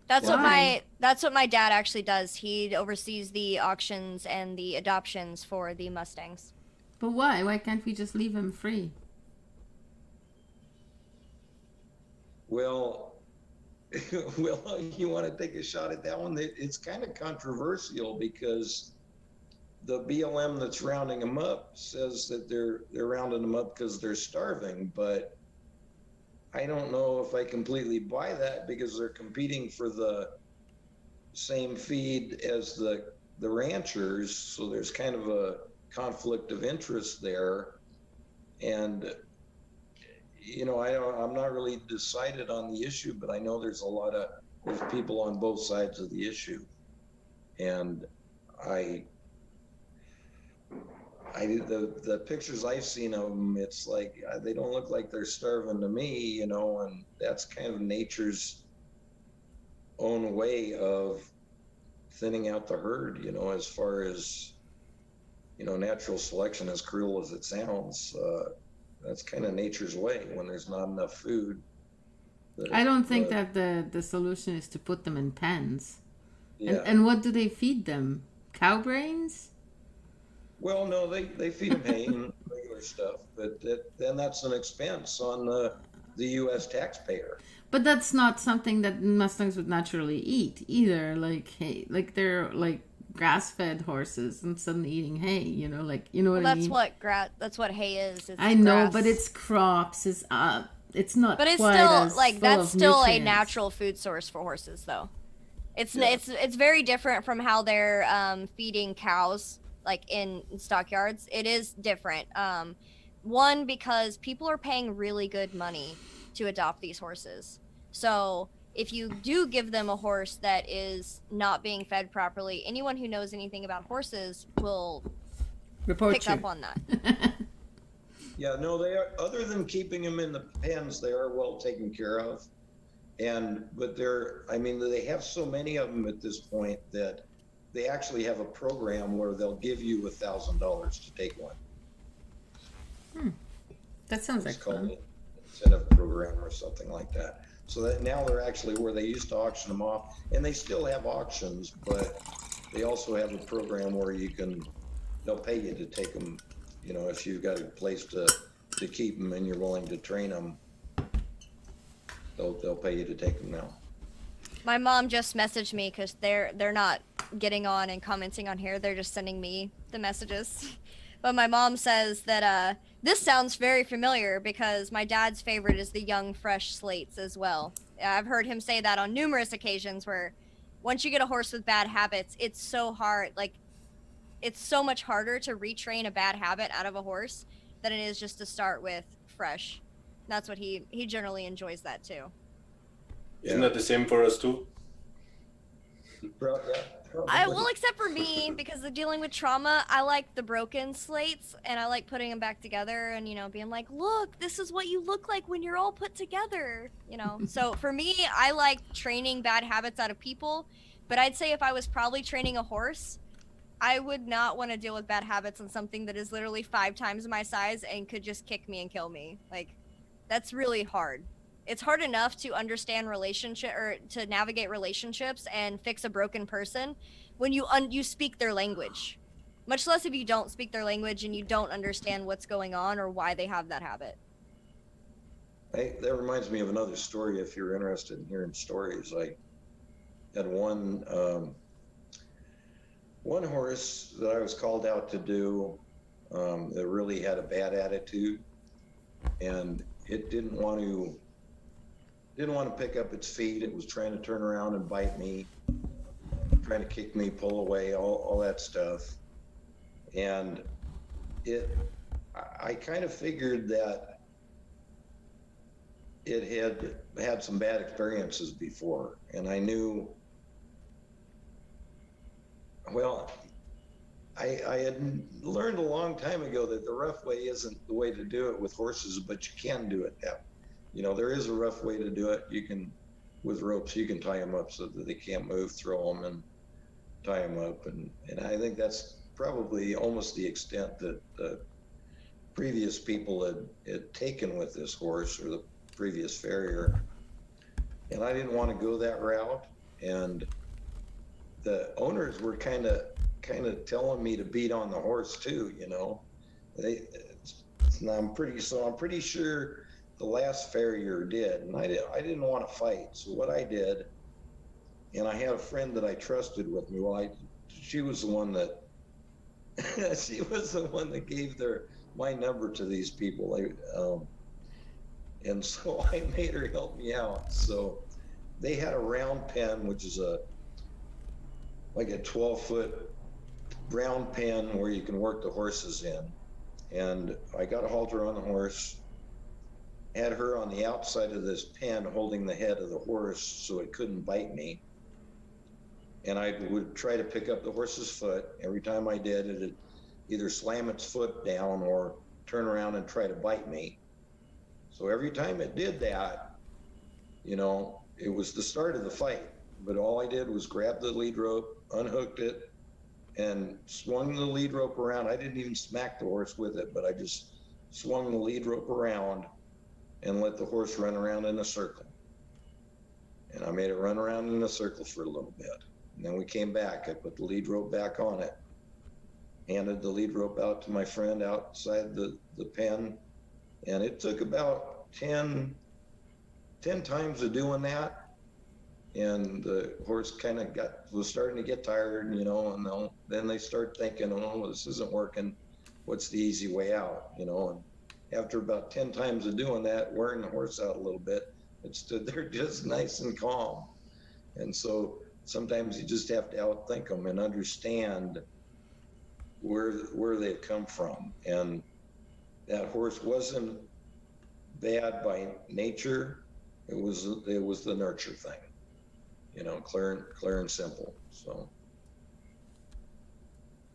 That's Why? what my dad actually does. He oversees the auctions and the adoptions for the Mustangs. But why? Why can't we just leave him free? Well, you want to take a shot at that one? It's kind of controversial because the BLM that's rounding them up says that they're rounding them up because they're starving, but I don't know if I completely buy that, because they're competing for the same feed as the ranchers, so there's kind of a conflict of interest there. And I'm not really decided on the issue, but I know there's people on both sides of the issue, and the pictures I've seen of them, it's like they don't look like they're starving to me, and that's kind of nature's own way of thinning out the herd, you know, as far as, you know, natural selection, as cruel as it sounds, that's kind of nature's way. When there's not enough food, I don't think that the solution is to put them in pens. yeah. And what do they feed them? Cow brains? Well, no, they feed them hay and regular stuff, but then that's an expense on the U.S. taxpayer. But that's not something that Mustangs would naturally eat either. Like hay, like they're like grass-fed horses and suddenly eating hay. You know, like you know what I mean. That's what hay is. It's I know, grass. but it's crops. It's not. But it's quite still as like full that's of still a nutrients. natural food source for horses, though. It's Yeah. it's very different from how they're feeding cows, like in stockyards. It is different. One, because people are paying really good money to adopt these horses. So if you do give them a horse that is not being fed properly, anyone who knows anything about horses will Report pick you. up on that. Yeah, no, they are. Other than keeping them in the pens, they are well taken care of. But I mean, they have so many of them at this point that they actually have a program where they'll give you $1,000 to take one. That sounds It's like called fun. an incentive program or something like that. So that now they're actually where they used to auction them off, and they still have auctions, but they also have a program where they'll pay you to take them. You know, if you've got a place to keep them and you're willing to train them, they'll pay you to take them now. My mom just messaged me because they're not getting on and commenting on here. They're just sending me the messages. But my mom says that this sounds very familiar because my dad's favorite is the young, fresh slates as well. I've heard him say that on numerous occasions where once you get a horse with bad habits, it's so hard. Like, it's so much harder to retrain a bad habit out of a horse than it is just to start with fresh. That's what he generally enjoys that too. Isn't that the same for us too? Yeah. Well, except for me, because of dealing with trauma, I like the broken slates and I like putting them back together and, you know, being like, look, this is what you look like when you're all put together, you know? So for me, I like training bad habits out of people, but I'd say if I was probably training a horse, I would not want to deal with bad habits on something that is literally 5 times my size and could just kick me and kill me. Like, that's really hard. It's hard enough to understand or to navigate relationships and fix a broken person when you speak their language, much less if you don't speak their language and you don't understand what's going on or why they have that habit. Hey, that reminds me of another story. If you're interested in hearing stories, I had one horse that I was called out to do that really had a bad attitude, and it didn't want to pick up its feet. It was trying to turn around and bite me, trying to kick me, pull away, all that stuff. And I kind of figured that it had some bad experiences before, and I knew, well, I had learned a long time ago that the rough way isn't the way to do it with horses, but you can do it that. You know, there is a rough way to do it. You can, with ropes, you can tie them up so that they can't move, throw them and tie them up. And I think that's probably almost the extent that the previous people had taken with this horse, or the previous farrier. And I didn't want to go that route. And the owners were kind of telling me to beat on the horse too, you know. I'm pretty sure the last farrier did, and I didn't want to fight. So what I did, and I had a friend that I trusted with me. Well, she was the one that gave my number to these people. And so I made her help me out. So they had a round pen, which is like a 12-foot round pen where you can work the horses in. And I got a halter on the horse, had her on the outside of this pen holding the head of the horse so it couldn't bite me. And I would try to pick up the horse's foot. Every time I did, it'd either slam its foot down or turn around and try to bite me. So every time it did that, you know, it was the start of the fight. but all I did was grab the lead rope, unhooked it, and swung the lead rope around. I didn't even smack the horse with it, but I just swung the lead rope around and let the horse run around in a circle. And I made it run around in a circle for a little bit. And then we came back. I put the lead rope back on it, handed the lead rope out to my friend outside the pen. And it took about 10 times of doing that. And the horse kind of was starting to get tired, and then they start thinking, oh, this isn't working. What's the easy way out, And after about 10 times of doing that, wearing the horse out a little bit, it stood there just nice and calm. And so sometimes you just have to outthink them and understand where they've come from. And that horse wasn't bad by nature. It was the nurture thing. Clear and simple. So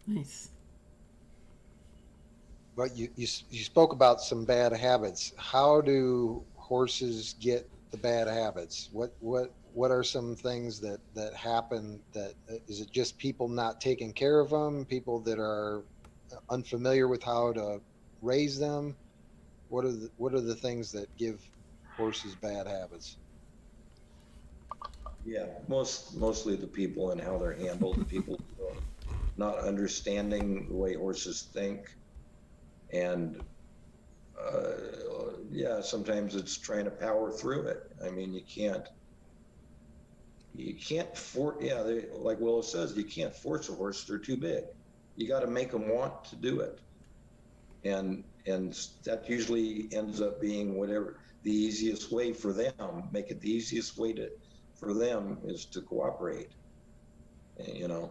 Nice. But you spoke about some bad habits. How do horses get the bad habits? What are some things that happen? That is it just people not taking care of them? People that are unfamiliar with how to raise them? What are the things that give horses bad habits? yeah, mostly the people and how they're handled. The people not understanding the way horses think, and sometimes it's trying to power through it. I mean, you can't like Willow says, you can't force a horse. They're too big. You got to make them want to do it, and that usually ends up being whatever the easiest way for them. Make it the easiest way for them is to cooperate. And,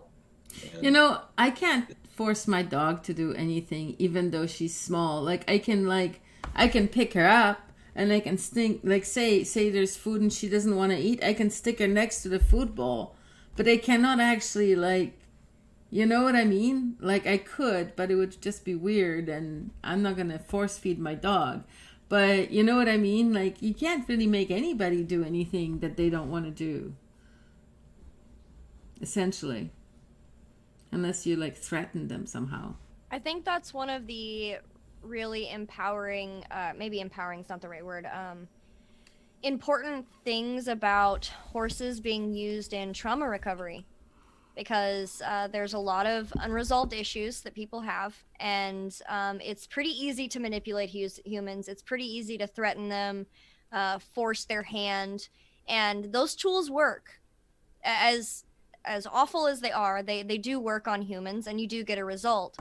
I can't force my dog to do anything, even though she's small. I can pick her up and I can say there's food and she doesn't want to eat. I can stick her next to the food bowl, but I cannot actually you know what I mean? I could, but it would just be weird, and I'm not gonna force feed my dog. But you know what I mean? You can't really make anybody do anything that they don't want to do. Essentially. Unless you threaten them somehow. I think that's one of the really empowering, maybe empowering is not the right word, important things about horses being used in trauma recovery. Because there's a lot of unresolved issues that people have, and it's pretty easy to manipulate humans. It's pretty easy to threaten them, force their hand, and those tools work. As awful as they are, they do work on humans, and you do get a result.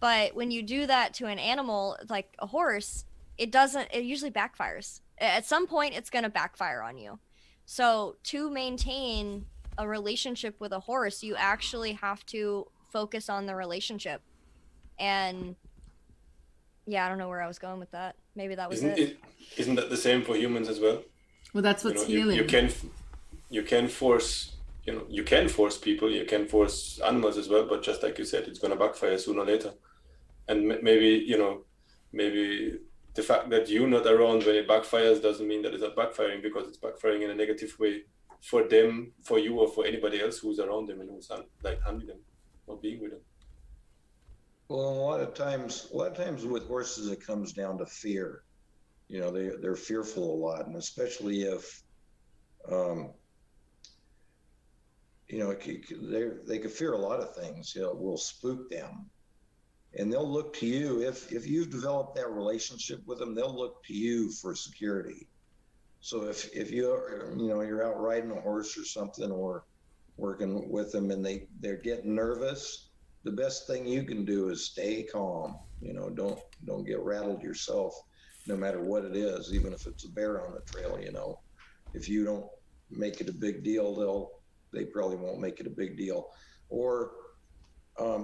But when you do that to an animal like a horse, it usually backfires. At some point, it's going to backfire on you. So to maintain a relationship with a horse, you actually have to focus on the relationship. And I don't know where I was going with that. Maybe that was Isn't that the same for humans as well? Well, that's what's healing. You can force people, you can force animals as well, but just like you said, it's going to backfire sooner or later. And maybe the fact that you're not around when it backfires doesn't mean that it's not backfiring, because it's backfiring in a negative way for them, for you, or for anybody else who's around them and who's handling them or being with them. Well, a lot of times with horses, it comes down to fear. They're fearful a lot, and especially if, they could fear a lot of things. Will spook them, and they'll look to you if you've developed that relationship with them. They'll look to you for security. So if you're out riding a horse or something, or working with them, and they're getting nervous, the best thing you can do is stay calm. Don't get rattled yourself, no matter what it is, even if it's a bear on the trail. If you don't make it a big deal, they probably won't make it a big deal. Or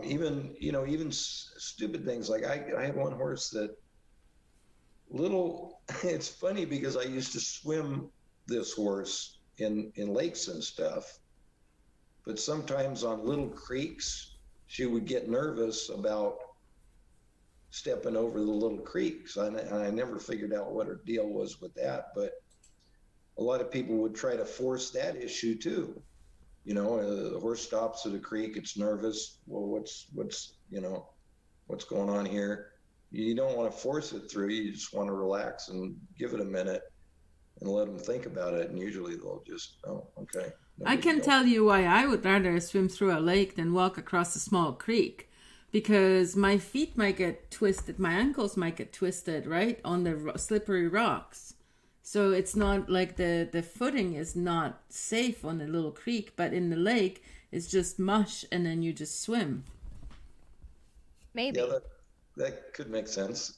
even stupid things. Like I had one horse that it's funny because I used to swim this horse in lakes and stuff, but sometimes on little creeks, she would get nervous about stepping over the little creeks. And I never figured out what her deal was with that, but a lot of people would try to force that issue too. You know, the horse stops at a creek, it's nervous. Well, what's you know, what's going on here? You don't want to force it through. You just want to relax and give it a minute and let them think about it. And usually they'll just, oh, okay. No I big can deal. tell you why I would rather swim through a lake than walk across a small creek, because my feet might get twisted, my ankles might get twisted, right, on the slippery rocks. So it's not like the footing is not safe on the little creek, but in the lake it's just mush and then you just swim. Maybe. Yeah, that could make sense.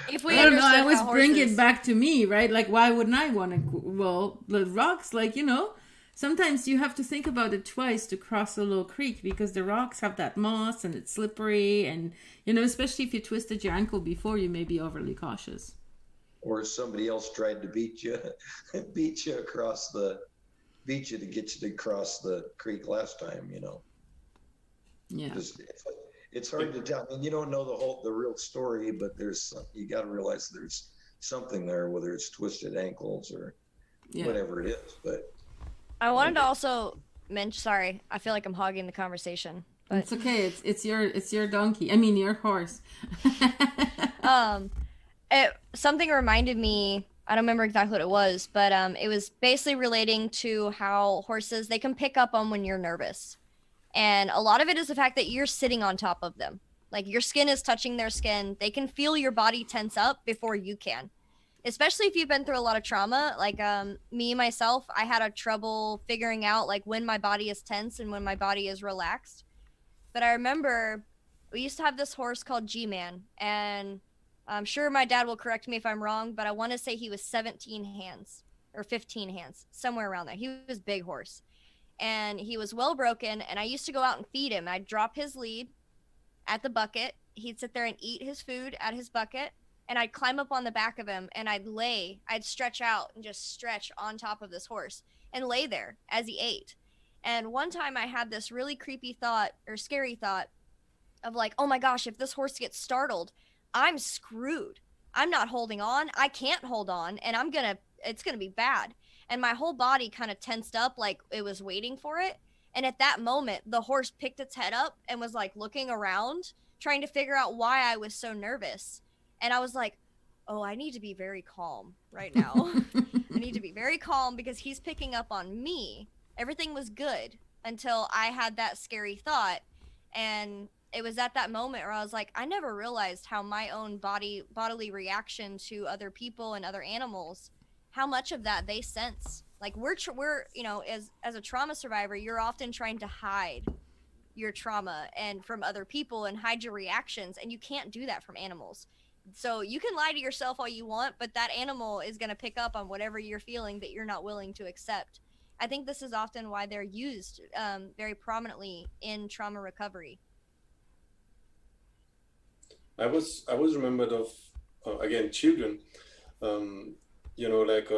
If we I don't know. I understood always how bring it horses- back to me, right? Like, why wouldn't I want to? Well, the rocks, like, you know, sometimes you have to think about it twice to cross a little creek because the rocks have that moss and it's slippery, and you know, especially if you twisted your ankle before, you may be overly cautious. Or somebody else tried to beat you across beat you to get you to cross the creek last time, you know. Yeah. Just, it's hard to tell. I mean, you don't know the real story, but you got to realize there's something there, whether it's twisted ankles or Yeah. whatever it is. But I wanted to also mention. Sorry, I feel like I'm hogging the conversation. But It's okay. It's your donkey. I mean, your horse. something reminded me. I don't remember exactly what it was, but it was basically relating to how horses, they can pick up on when you're nervous. And a lot of it is the fact that you're sitting on top of them. Like your skin is touching their skin. They can feel your body tense up before you can. Especially if you've been through a lot of trauma. Like me, myself, I had a trouble figuring out like when my body is tense and when my body is relaxed. But I remember we used to have this horse called G-Man. And I'm sure my dad will correct me if I'm wrong, but I want to say he was 17 hands or 15 hands, somewhere around there. He was a big horse. And he was well broken, and I used to go out and feed him. I'd drop his lead at the bucket. He'd sit there and eat his food at his bucket, and I'd climb up on the back of him, and I'd stretch out and just stretch on top of this horse and lay there as he ate. And one time I had this really creepy thought or scary thought of like, oh my gosh, if this horse gets startled, I'm screwed. I'm not holding on. I can't hold on, and it's gonna be bad. And my whole body kind of tensed up like it was waiting for it. And at that moment, the horse picked its head up and was like looking around, trying to figure out why I was so nervous. And I was like, oh, I need to be very calm right now. I need to be very calm because he's picking up on me. Everything was good until I had that scary thought. And it was at that moment where I was like, I never realized how my own bodily reaction to other people and other animals, how much of that they sense. Like we're you know, as a trauma survivor, you're often trying to hide your trauma and from other people and hide your reactions, and you can't do that from animals. So you can lie to yourself all you want, but that animal is going to pick up on whatever you're feeling that you're not willing to accept. I think this is often why they're used very prominently in trauma recovery. I was remembered of again children. You know, like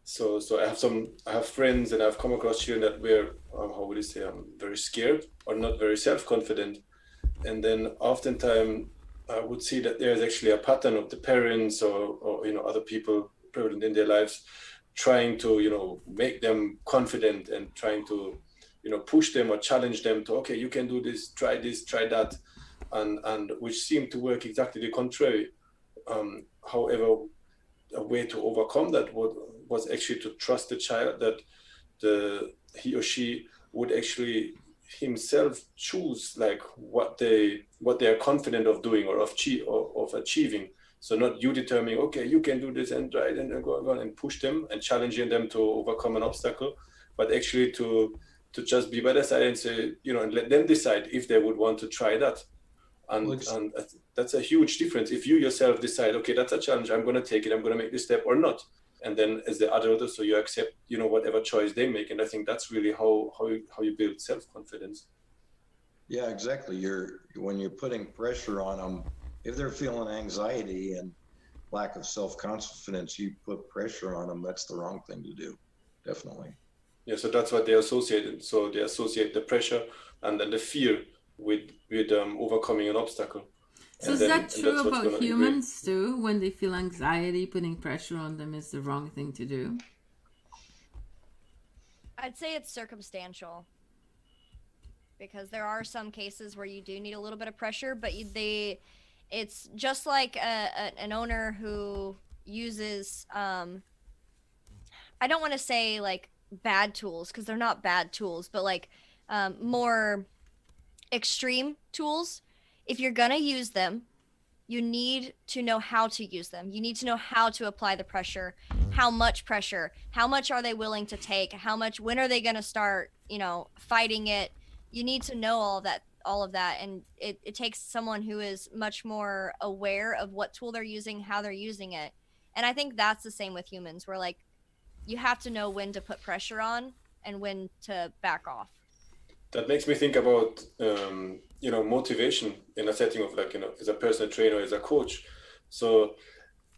so I have friends, and I've come across children that were how would you say, very scared or not very self-confident, and then oftentimes I would see that there's actually a pattern of the parents or you know, other people prevalent in their lives trying to, you know, make them confident and trying to, you know, push them or challenge them to, okay, you can do this, try that, and which seemed to work exactly the contrary. However, a way to overcome that was actually to trust the child that he or she would actually himself choose like what they are confident of doing or of achieving. So not you determining, okay, you can do this and try it and go on and push them and challenging them to overcome an obstacle, but actually to just be by their side and say, you know, and let them decide if they would want to try that. And that's a huge difference. If you yourself decide, okay, that's a challenge, I'm going to take it, I'm going to make this step or not. And then as the adult, so you accept, you know, whatever choice they make. And I think that's really how you build self-confidence. yeah, exactly. When you're putting pressure on them, if they're feeling anxiety and lack of self-confidence, you put pressure on them. That's the wrong thing to do. Definitely. Yeah, so that's what they associated. So they associate the pressure and then the fear with overcoming an obstacle. So and is then that and true that's what's about going to humans too? When they feel anxiety, putting pressure on them is the wrong thing to do. I'd say it's circumstantial because there are some cases where you do need a little bit of pressure, but it's just like an owner who uses I don't want to say like bad tools because they're not bad tools, but like more extreme tools. If you're gonna use them, you need to know how to use them. You need to know how to apply the pressure, how much are they willing to take, when are they going to start, fighting it. You need to know all of that. And it takes someone who is much more aware of what tool they're using, how they're using it. And I think that's the same with humans, where like you have to know when to put pressure on and when to back off. That makes me think about motivation in a setting of like as a personal trainer, as a coach. So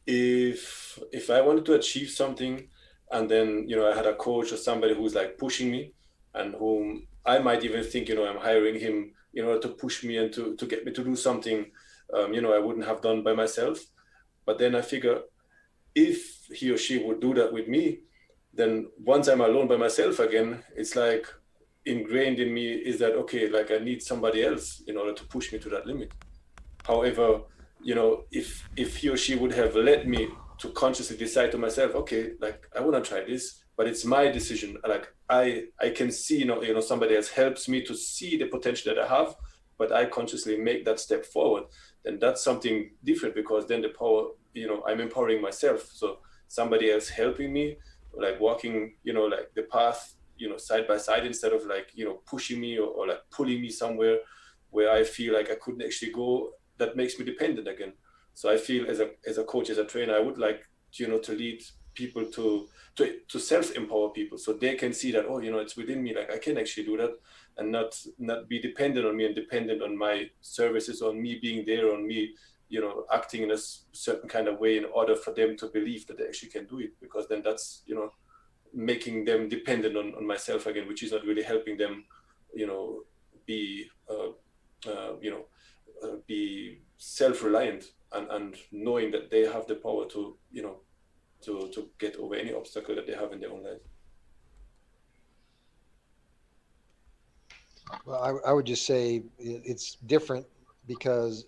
if I wanted to achieve something, and then I had a coach or somebody who's like pushing me, and whom I might even think I'm hiring him in order to push me and to get me to do something I wouldn't have done by myself. But then I figure, if he or she would do that with me, then once I'm alone by myself again, it's like ingrained in me is that, okay, like I need somebody else in order to push me to that limit. However, if he or she would have let me to consciously decide to myself, okay, like I want to try this, but it's my decision. Like I can see, somebody else helps me to see the potential that I have, but I consciously make that step forward. Then that's something different, because then the power, I'm empowering myself. So somebody else helping me, like walking, like the path, side by side, instead of like, pushing me or like pulling me somewhere where I feel like I couldn't actually go. That makes me dependent again. So I feel as a coach, as a trainer, I would like, to lead people to self-empower people, so they can see that, oh, it's within me, like I can actually do that, and not be dependent on me and dependent on my services, on me being there, on me, acting in a certain kind of way in order for them to believe that they actually can do it, because then that's, making them dependent on myself again, which is not really helping them, be, be self-reliant and knowing that they have the power to, to get over any obstacle that they have in their own life. Well, I would just say it's different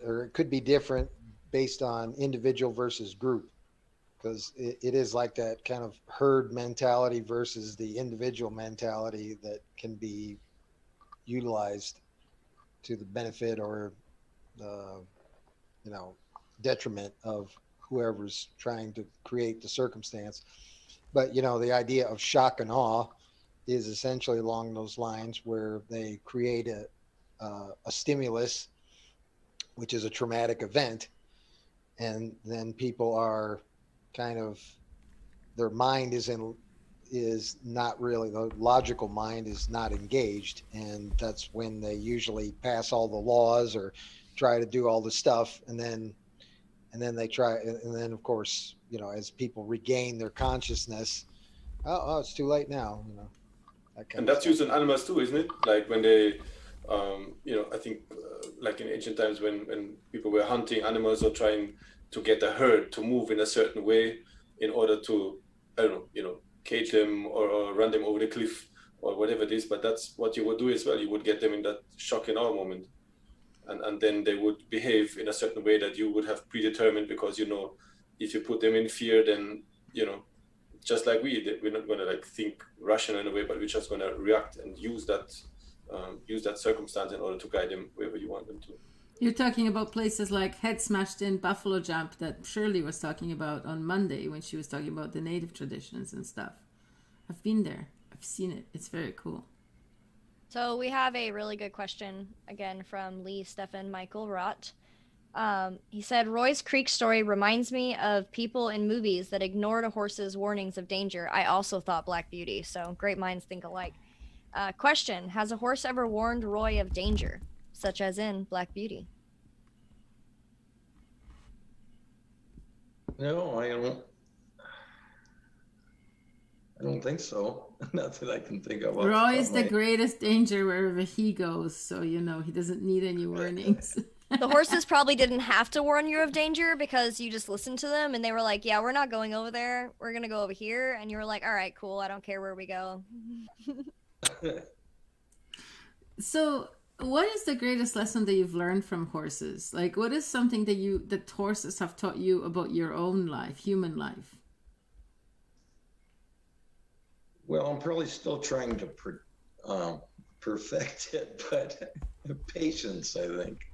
or it could be different based on individual versus group, because it is like that kind of herd mentality versus the individual mentality that can be utilized to the benefit or the, detriment of whoever's trying to create the circumstance. But, the idea of shock and awe is essentially along those lines, where they create a stimulus, which is a traumatic event. And then people are kind of, their mind is not really, the logical mind is not engaged. And that's when they usually pass all the laws or try to do all the stuff. And then they try, and then of course, as people regain their consciousness, oh, it's too late now, that kind And of that's stuff. used in animals too, isn't it? Like when they, I think like in ancient times when people were hunting animals or trying to get a herd to move in a certain way in order to, I don't know, cage them or run them over the cliff or whatever it is. But that's what you would do as well. You would get them in that shock and awe moment. And then they would behave in a certain way that you would have predetermined, because, if you put them in fear, then, just like we're not going to like think rational in a way, but we're just going to react and use that circumstance in order to guide them wherever you want them to. You're talking about places like Head Smashed In Buffalo Jump that Shirley was talking about on Monday when she was talking about the native traditions and stuff. I've been there. I've seen it. It's very cool. So we have a really good question again from Lee Stefan Michael Rott. He said, Roy's Creek story reminds me of people in movies that ignored a horse's warnings of danger. I also thought Black Beauty. So great minds think alike. Question, has a horse ever warned Roy of danger, such as in Black Beauty? No, I don't think so. Not that I can think of. Roy is the greatest danger wherever he goes, so he doesn't need any warnings. The horses probably didn't have to warn you of danger because you just listened to them and they were like, yeah, we're not going over there. We're going to go over here. And you were like, all right, cool. I don't care where we go. So, what is the greatest lesson that you've learned from horses? Like, what is something that horses have taught you about your own life, human life? Well, I'm probably still trying to perfect it, but patience, I think.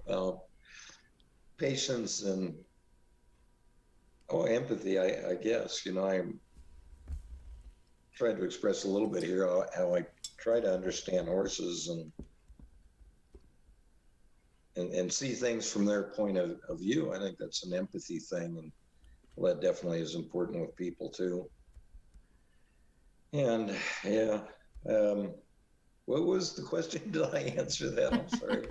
Patience and empathy, I guess. I'm trying to express a little bit here how I try to understand horses and see things from their point of view. I think that's an empathy thing, and that definitely is important with people too. And yeah, what was the question? Did I answer that? I'm sorry.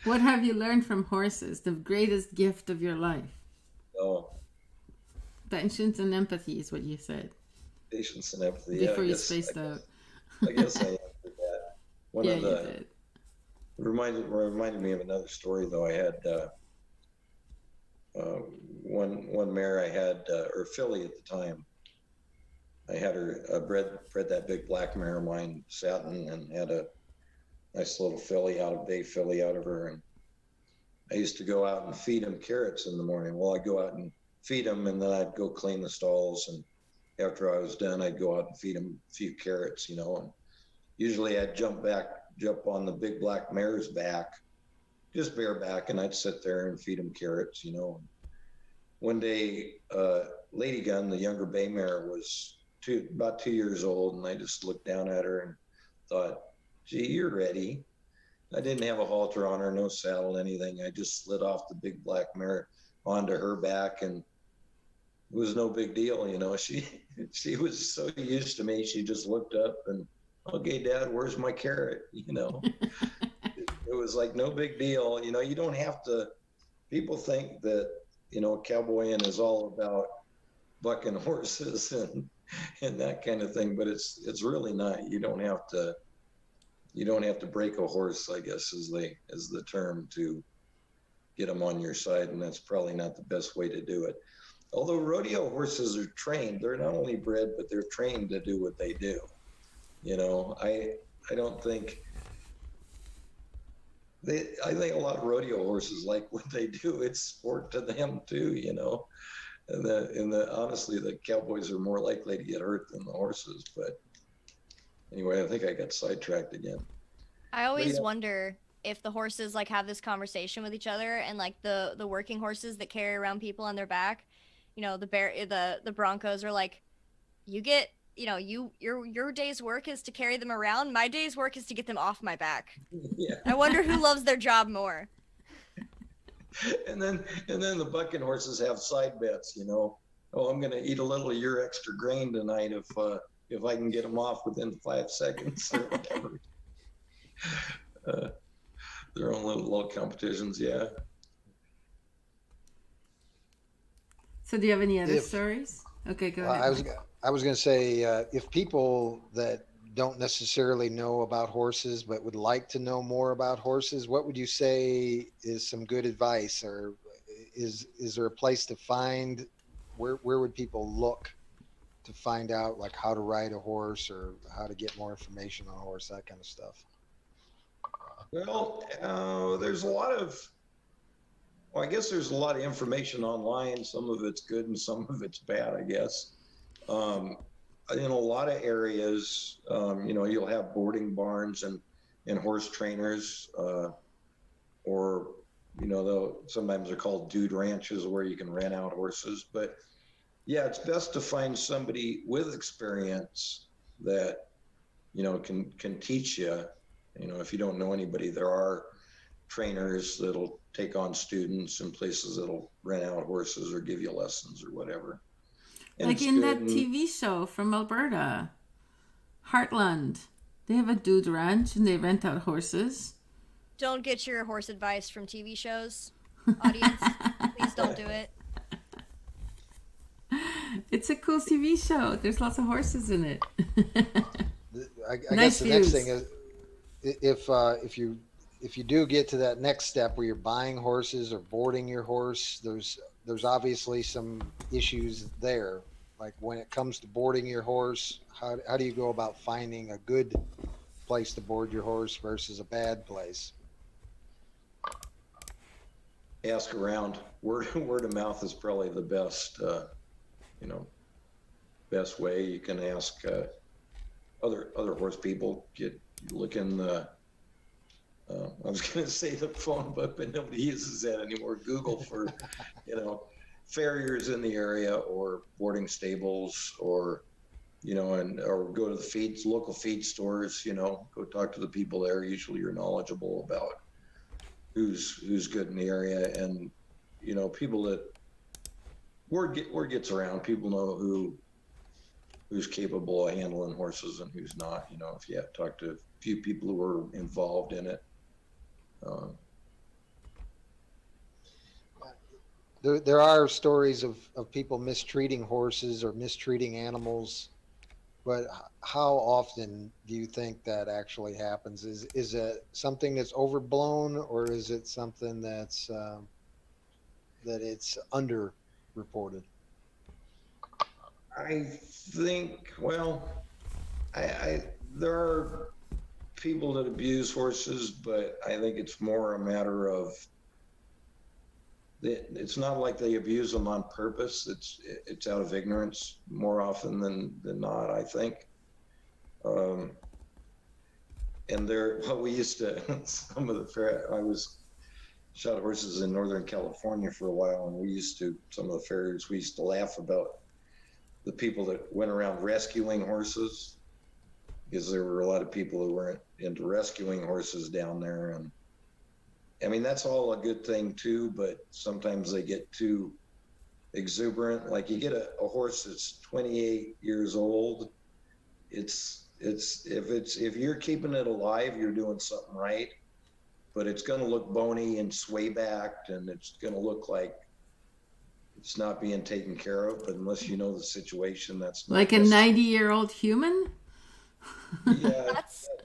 What have you learned from horses? The greatest gift of your life? Oh, patience and empathy is what you said. Patience and empathy. Before you spaced out. I guess I answered that. One yeah, of the, you did. Reminded me of another story though. I had one mare I had, or filly at the time. I had her bred that big black mare of mine, Satin, and had a nice little bay filly out of her. And I used to go out and feed them carrots in the morning. Well, I'd go out and feed them, and then I'd go clean the stalls. And after I was done, I'd go out and feed them a few carrots, And usually I'd jump on the big black mare's back, just bareback, and I'd sit there and feed them carrots, One day, Lady Gun, the younger bay mare, was about 2 years old, and I just looked down at her and thought, gee, you're ready. I didn't have a halter on her, no saddle, anything. I just slid off the big black mare onto her back, and it was no big deal, She was so used to me, she just looked up and, okay, Dad, where's my carrot? It was like no big deal. You don't have to, people think that, cowboying is all about bucking horses and that kind of thing, but it's really not. You don't have to break a horse, I guess is the term, to get them on your side, and that's probably not the best way to do it. Although rodeo horses are trained, they're not only bred, but they're trained to do what they do. I don't think I think a lot of rodeo horses like what they do. It's sport to them too, And honestly, the cowboys are more likely to get hurt than the horses. But anyway, I think I got sidetracked again. I always wonder if the horses have this conversation with each other, and the working horses that carry around people on their back, the Broncos are like, you get, your day's work is to carry them around. My day's work is to get them off my back. Yeah. I wonder who loves their job more. And then the bucking horses have side bets, I'm going to eat a little of your extra grain tonight if I can get them off within 5 seconds or whatever. Their own little competitions, yeah. So do you have any other stories? Okay, go ahead. I was going to say, if people that don't necessarily know about horses but would like to know more about horses, what would you say is some good advice, or is there a place to find, where would people look to find out how to ride a horse or how to get more information on a horse, that kind of stuff? Well, there's there's a lot of information online. Some of it's good and some of it's bad, I guess. In a lot of areas, you'll have boarding barns and horse trainers, or, sometimes they're called dude ranches where you can rent out horses. But yeah, it's best to find somebody with experience that, can teach you. If you don't know anybody, there are trainers that'll take on students and places that'll rent out horses or give you lessons or whatever. And like in that TV show from Alberta, Heartland, they have a dude ranch and they rent out horses. Don't get your horse advice from TV shows, audience. Please don't do it. It's a cool TV show. There's lots of horses in it. I guess the next thing is, if if you do get to that next step where you're buying horses or boarding your horse, there's obviously some issues there. Like when it comes to boarding your horse, how do you go about finding a good place to board your horse versus a bad place? Ask around. Word of mouth is probably the best, best way. You can ask other horse people. Look in the. I was going to say the phone book, but nobody uses that anymore. Google for, farriers in the area or boarding stables, or or go to the local feed stores. Go talk to the people there. Usually, you're knowledgeable about who's good in the area, and people that word gets around. People know who's capable of handling horses and who's not. If you have to talk to a few people who are involved in it. There are stories of people mistreating horses or mistreating animals, but how often do you think that actually happens? Is it something that's overblown, or is it something that's that it's underreported? I think, there are people that abuse horses, but I think it's more a matter of it's not like they abuse them on purpose. It's out of ignorance more often than not, I think. And we used to, I shot horses in Northern California for a while, and some of the farriers, we used to laugh about the people that went around rescuing horses, because there were a lot of people who weren't into rescuing horses down there. And I mean, that's all a good thing too, but sometimes they get too exuberant. Like you get a horse that's 28 years old, if you're keeping it alive, you're doing something right, but it's going to look bony and sway backed, and it's going to look like it's not being taken care of. But unless you know the situation, that's like a 90-year-old human. Yeah,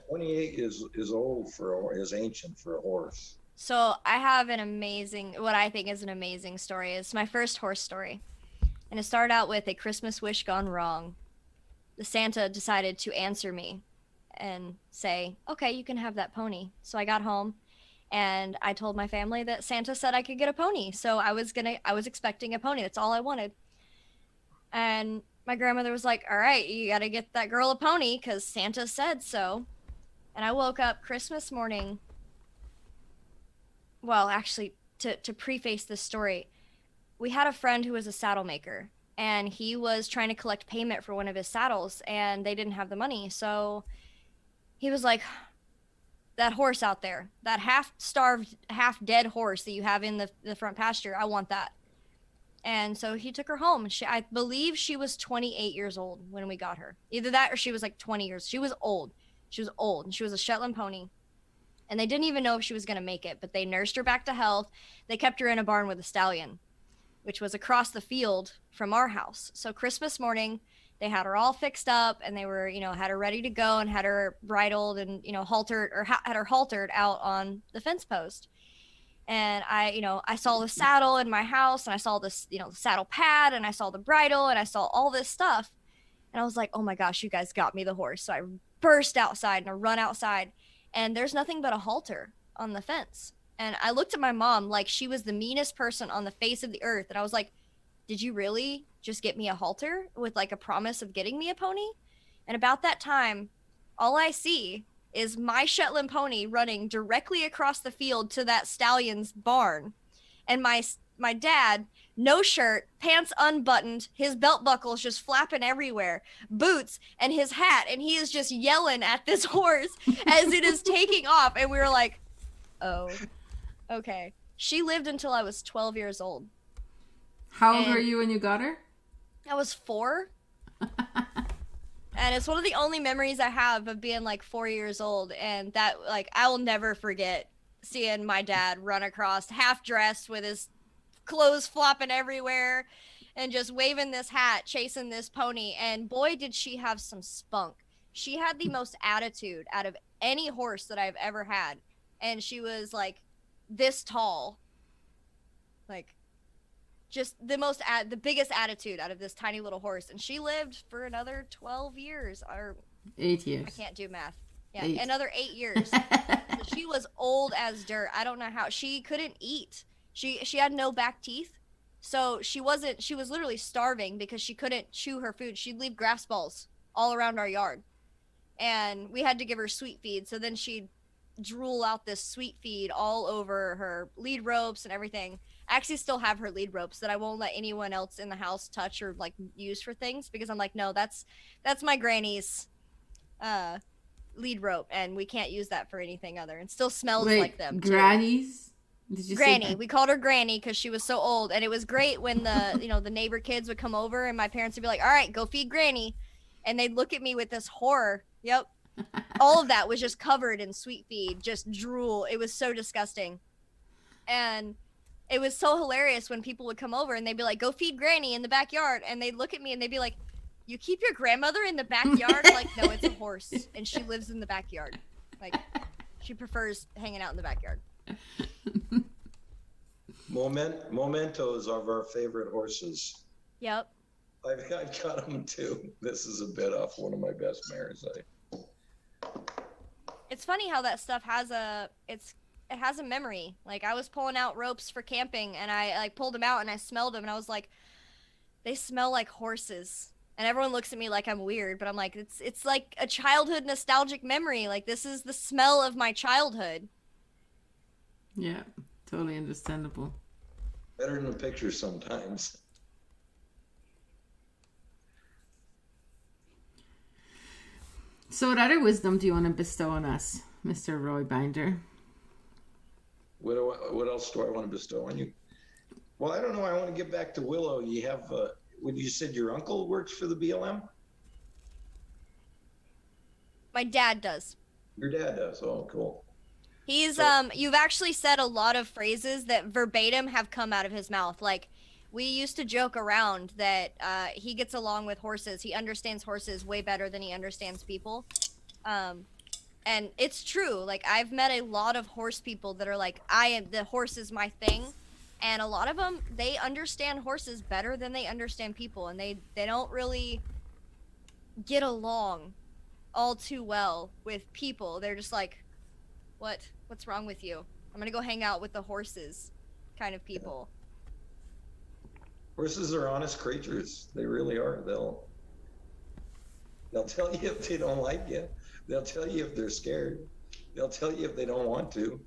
28 is old is ancient for a horse. So I have what I think is an amazing story. It's my first horse story. And it started out with a Christmas wish gone wrong. The Santa decided to answer me and say, okay, you can have that pony. So I got home and I told my family that Santa said I could get a pony. So I was expecting a pony. That's all I wanted. And my grandmother was like, all right, you got to get that girl a pony because Santa said so. And I woke up Christmas morning. Well, actually, to preface this story, we had a friend who was a saddle maker, and he was trying to collect payment for one of his saddles, and they didn't have the money. So he was like, that horse out there, that half-starved, half-dead horse that you have in the front pasture, I want that. And so he took her home. I believe she was 28 years old when we got her. Either that or she was like 20 years. She was old. She was a Shetland pony. And they didn't even know if she was going to make it, but they nursed her back to health. They kept her in a barn with a stallion, which was across the field from our house. So Christmas morning, they had her all fixed up, and they were, had her ready to go, and had her bridled and, haltered, or had her haltered out on the fence post. And I saw the saddle in my house, and I saw this, the saddle pad, and I saw the bridle, and I saw all this stuff. And I was like, oh my gosh, you guys got me the horse. So I burst outside and I run outside, and there's nothing but a halter on the fence. And I looked at my mom like she was the meanest person on the face of the earth. And I was like, did you really just get me a halter with like a promise of getting me a pony? And about that time, all I see is my Shetland pony running directly across the field to that stallion's barn. And my dad, no shirt, pants unbuttoned, his belt buckles just flapping everywhere, boots, and his hat, and he is just yelling at this horse as it is taking off. And we were like, oh, okay. She lived until I was 12 years old. How old were you when you got her? I was 4. And it's one of the only memories I have of being like 4 years old. And that, like, I will never forget seeing my dad run across half dressed with his clothes flopping everywhere and just waving this hat, chasing this pony. And boy, did she have some spunk. She had the most attitude out of any horse that I've ever had. and she was like this tall, like just the biggest attitude out of this tiny little horse, and she lived for another 12 years, or 8 years. I can't do math. Yeah, 8. another 8 years. So she was old as dirt. I don't know how she couldn't eat. She had no back teeth, so she was literally starving because she couldn't chew her food. She'd leave grass balls all around our yard, and we had to give her sweet feed. So then she'd drool out this sweet feed all over her lead ropes and everything. I actually still have her lead ropes that I won't let anyone else in the house touch or like use for things, because I'm like, no, that's my granny's lead rope, and we can't use that for anything other. And still smells Wait, like them. grannies? Did you Granny. say We called her Granny because she was so old, and it was great when the the neighbor kids would come over, and my parents would be like, "All right, go feed Granny," and they'd look at me with this horror. Yep, all of that was just covered in sweet feed, just drool. It was so disgusting, and it was so hilarious when people would come over and they'd be like, "Go feed Granny in the backyard," and they'd look at me and they'd be like, "You keep your grandmother in the backyard?" I'm like, no, it's a horse, and she lives in the backyard. Like, she prefers hanging out in the backyard. Mementos are our favorite horses. Yep. I've got them too. This is a bit off one of my best mares. It's funny how that stuff has a memory. Like, I was pulling out ropes for camping, and I like pulled them out and I smelled them, and I was like, they smell like horses. And everyone looks at me like I'm weird, but I'm like, it's like a childhood nostalgic memory. Like, this is the smell of my childhood. Yeah, totally understandable. Better than the pictures sometimes. So what other wisdom do you want to bestow on us, Mr. Roy Binder? What else do I want to bestow on you? Well, I don't know. I want to get back to Willow. You have, what you said, your uncle works for the BLM? My dad does. Your dad does. Oh, cool. He's you've actually said a lot of phrases that verbatim have come out of his mouth. Like, we used to joke around that he gets along with horses. He understands horses way better than he understands people. And it's true. Like, I've met a lot of horse people that are like, the horse is my thing. And a lot of them, they understand horses better than they understand people. And they don't really get along all too well with people. They're just like, what's wrong with you? I'm gonna go hang out with the horses kind of people. Horses are honest creatures. They really are. They'll tell you if they don't like you. They'll tell you if they're scared. They'll tell you if they don't want to.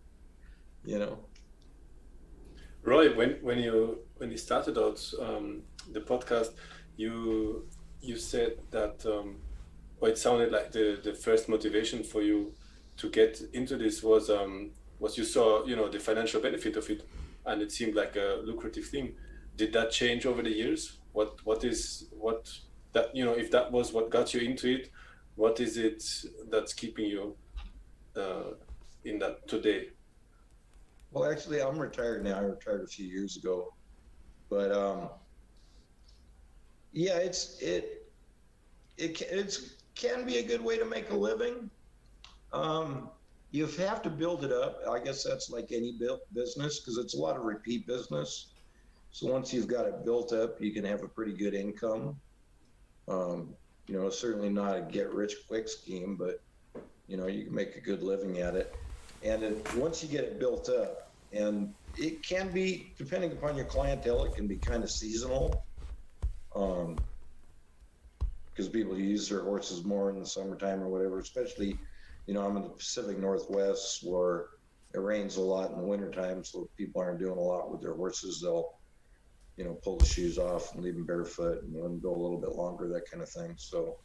Roy, when you started out the podcast, you said that it sounded like the first motivation for you to get into this was you saw the financial benefit of it, and it seemed like a lucrative thing. Did that change over the years? What that if that was what got you into it, what is it that's keeping you in that today? Well, actually, I'm retired now. I retired a few years ago, but yeah, it can be a good way to make a living. You have to build it up. I guess that's like any business, because it's a lot of repeat business. So once you've got it built up, you can have a pretty good income. Certainly not a get rich quick scheme, but you can make a good living at it. And once you get it built up, and it can be, depending upon your clientele, it can be kind of seasonal. Because people use their horses more in the summertime or whatever, especially, I'm in the Pacific Northwest where it rains a lot in the wintertime, so people aren't doing a lot with their horses. They'll, pull the shoes off and leave them barefoot and let them go a little bit longer, that kind of thing. So,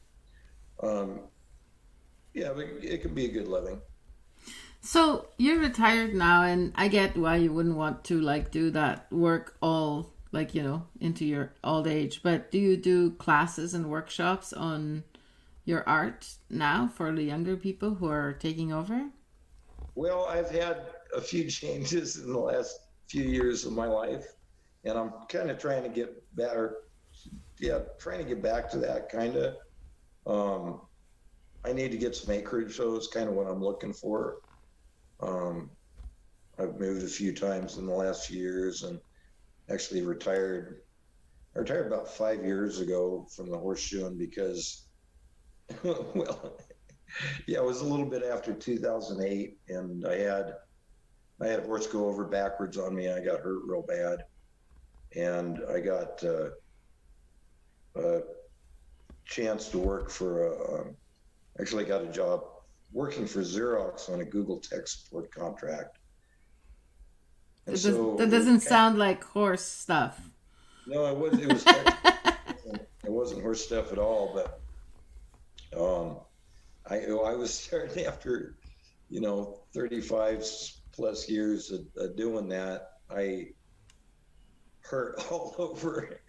yeah, it can be a good living. So you're retired now, and I get why you wouldn't want to do that work all into your old age. But do you do classes and workshops on your art now for the younger people who are taking over? Well, I've had a few changes in the last few years of my life, and I'm kind of trying to get better. Yeah, trying to get back to that kind of. I need to get some acreage, so it's kind of what I'm looking for. I've moved a few times in the last few years, and actually retired. I retired about 5 years ago from the horseshoeing because, well, yeah, it was a little bit after 2008, and I had a horse go over backwards on me. I got hurt real bad, and I got a chance to work for actually got a job working for Xerox on a Google tech support contract. And so That doesn't sound like horse stuff. no, it was tech. It wasn't horse stuff at all, but I was starting after 35 plus years of doing that. I hurt all over,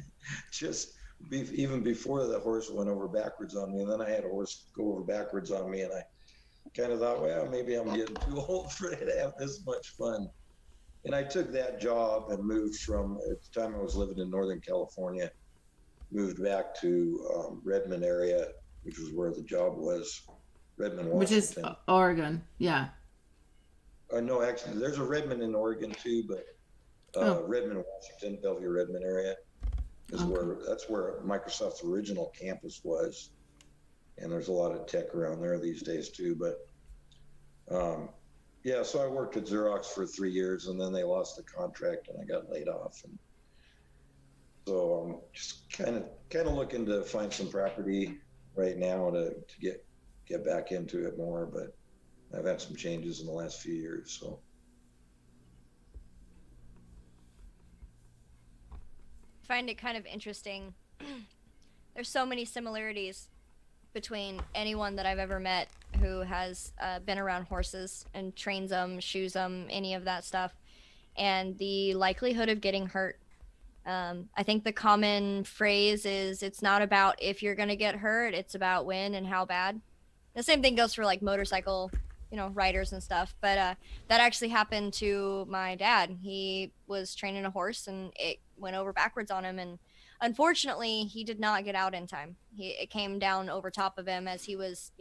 just even before the horse went over backwards on me, and then I had a horse go over backwards on me, and I kind of thought, well, maybe I'm getting too old for it to have this much fun. And I took that job and moved from, at the time I was living in Northern California, moved back to Redmond area, which was where the job was, Redmond, Washington. Which is Oregon, yeah. No, actually, there's a Redmond in Oregon too, but Redmond, Washington, Bellevue, Redmond area is that's where Microsoft's original campus was. And there's a lot of tech around there these days too. But yeah, so I worked at Xerox for 3 years, and then they lost the contract, and I got laid off. And so I'm just kind of looking to find some property right now to get back into it more. But I've had some changes in the last few years, so. I find it kind of interesting. There's so many similarities between anyone that I've ever met who has been around horses and trains them, shoes them, any of that stuff, and the likelihood of getting hurt. I think the common phrase is, it's not about if you're going to get hurt, it's about when and how bad. The same thing goes for like motorcycle, riders and stuff. But that actually happened to my dad. He was training a horse and it went over backwards on him, and unfortunately he did not get out in time. It came down over top of him as he was,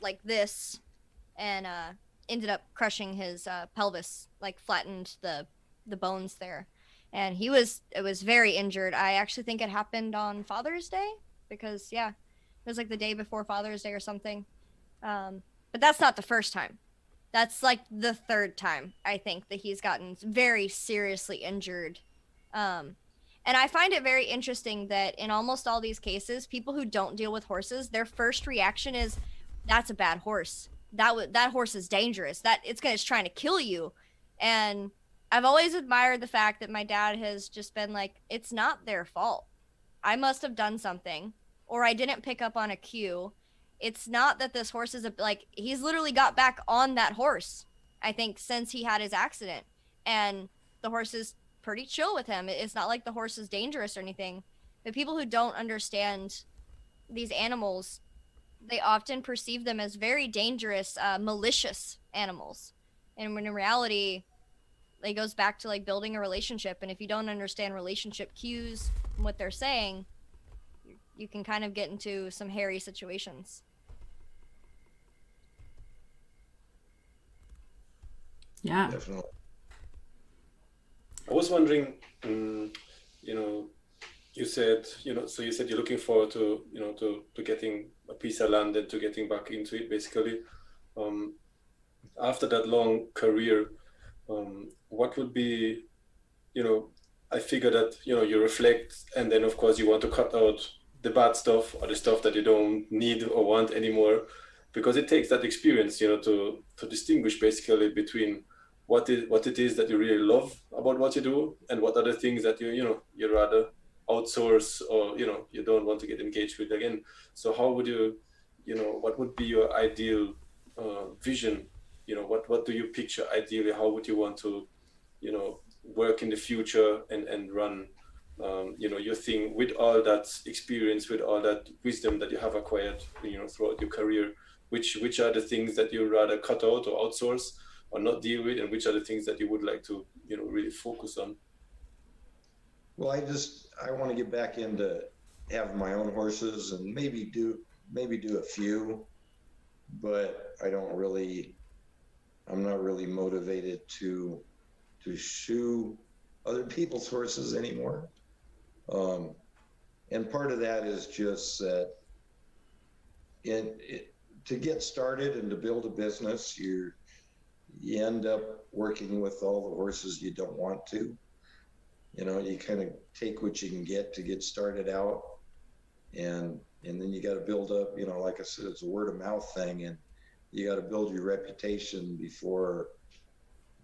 like this, and ended up crushing his pelvis, like flattened the bones there. And it was very injured. I actually think it happened on Father's Day, because it was like the day before Father's Day or something. But that's not the first time. That's like the third time, I think, that he's gotten very seriously injured. And I find it very interesting that in almost all these cases, people who don't deal with horses, their first reaction is, that's a bad horse. That horse is dangerous. It's trying to kill you. And I've always admired the fact that my dad has just been like, it's not their fault. I must have done something, or I didn't pick up on a cue. It's not that this horse is he's literally got back on that horse, I think, since he had his accident. And the horse is pretty chill with him. It's not like the horse is dangerous or anything. But people who don't understand these animals, they often perceive them as very dangerous, malicious animals. And when in reality, it goes back to like building a relationship. And if you don't understand relationship cues and what they're saying, you can kind of get into some hairy situations. Yeah. Definitely. I was wondering, you said, so you said you're looking forward to, to getting a piece of land and to getting back into it, basically. After that long career, what would be, I figure that, you reflect, and then of course you want to cut out the bad stuff or the stuff that you don't need or want anymore, because it takes that experience, to distinguish basically between what it is that you really love about what you do, and what are the things that you'd rather outsource, or you don't want to get engaged with again. So how would you, what would be your ideal vision? What do you picture ideally? How would you want to, work in the future and run, your thing with all that experience, with all that wisdom that you have acquired, throughout your career? Which are the things that you rather cut out or outsource or not deal with, and which are the things that you would like to, really focus on? Well, I want to get back into having my own horses and maybe do a few, but I don't really I'm not really motivated to shoe other people's horses anymore. And part of that is just that to get started and to build a business, you end up working with all the horses you don't want to. You kind of take what you can get to get started out, and then you got to build up. Like I said, it's a word of mouth thing, and you got to build your reputation before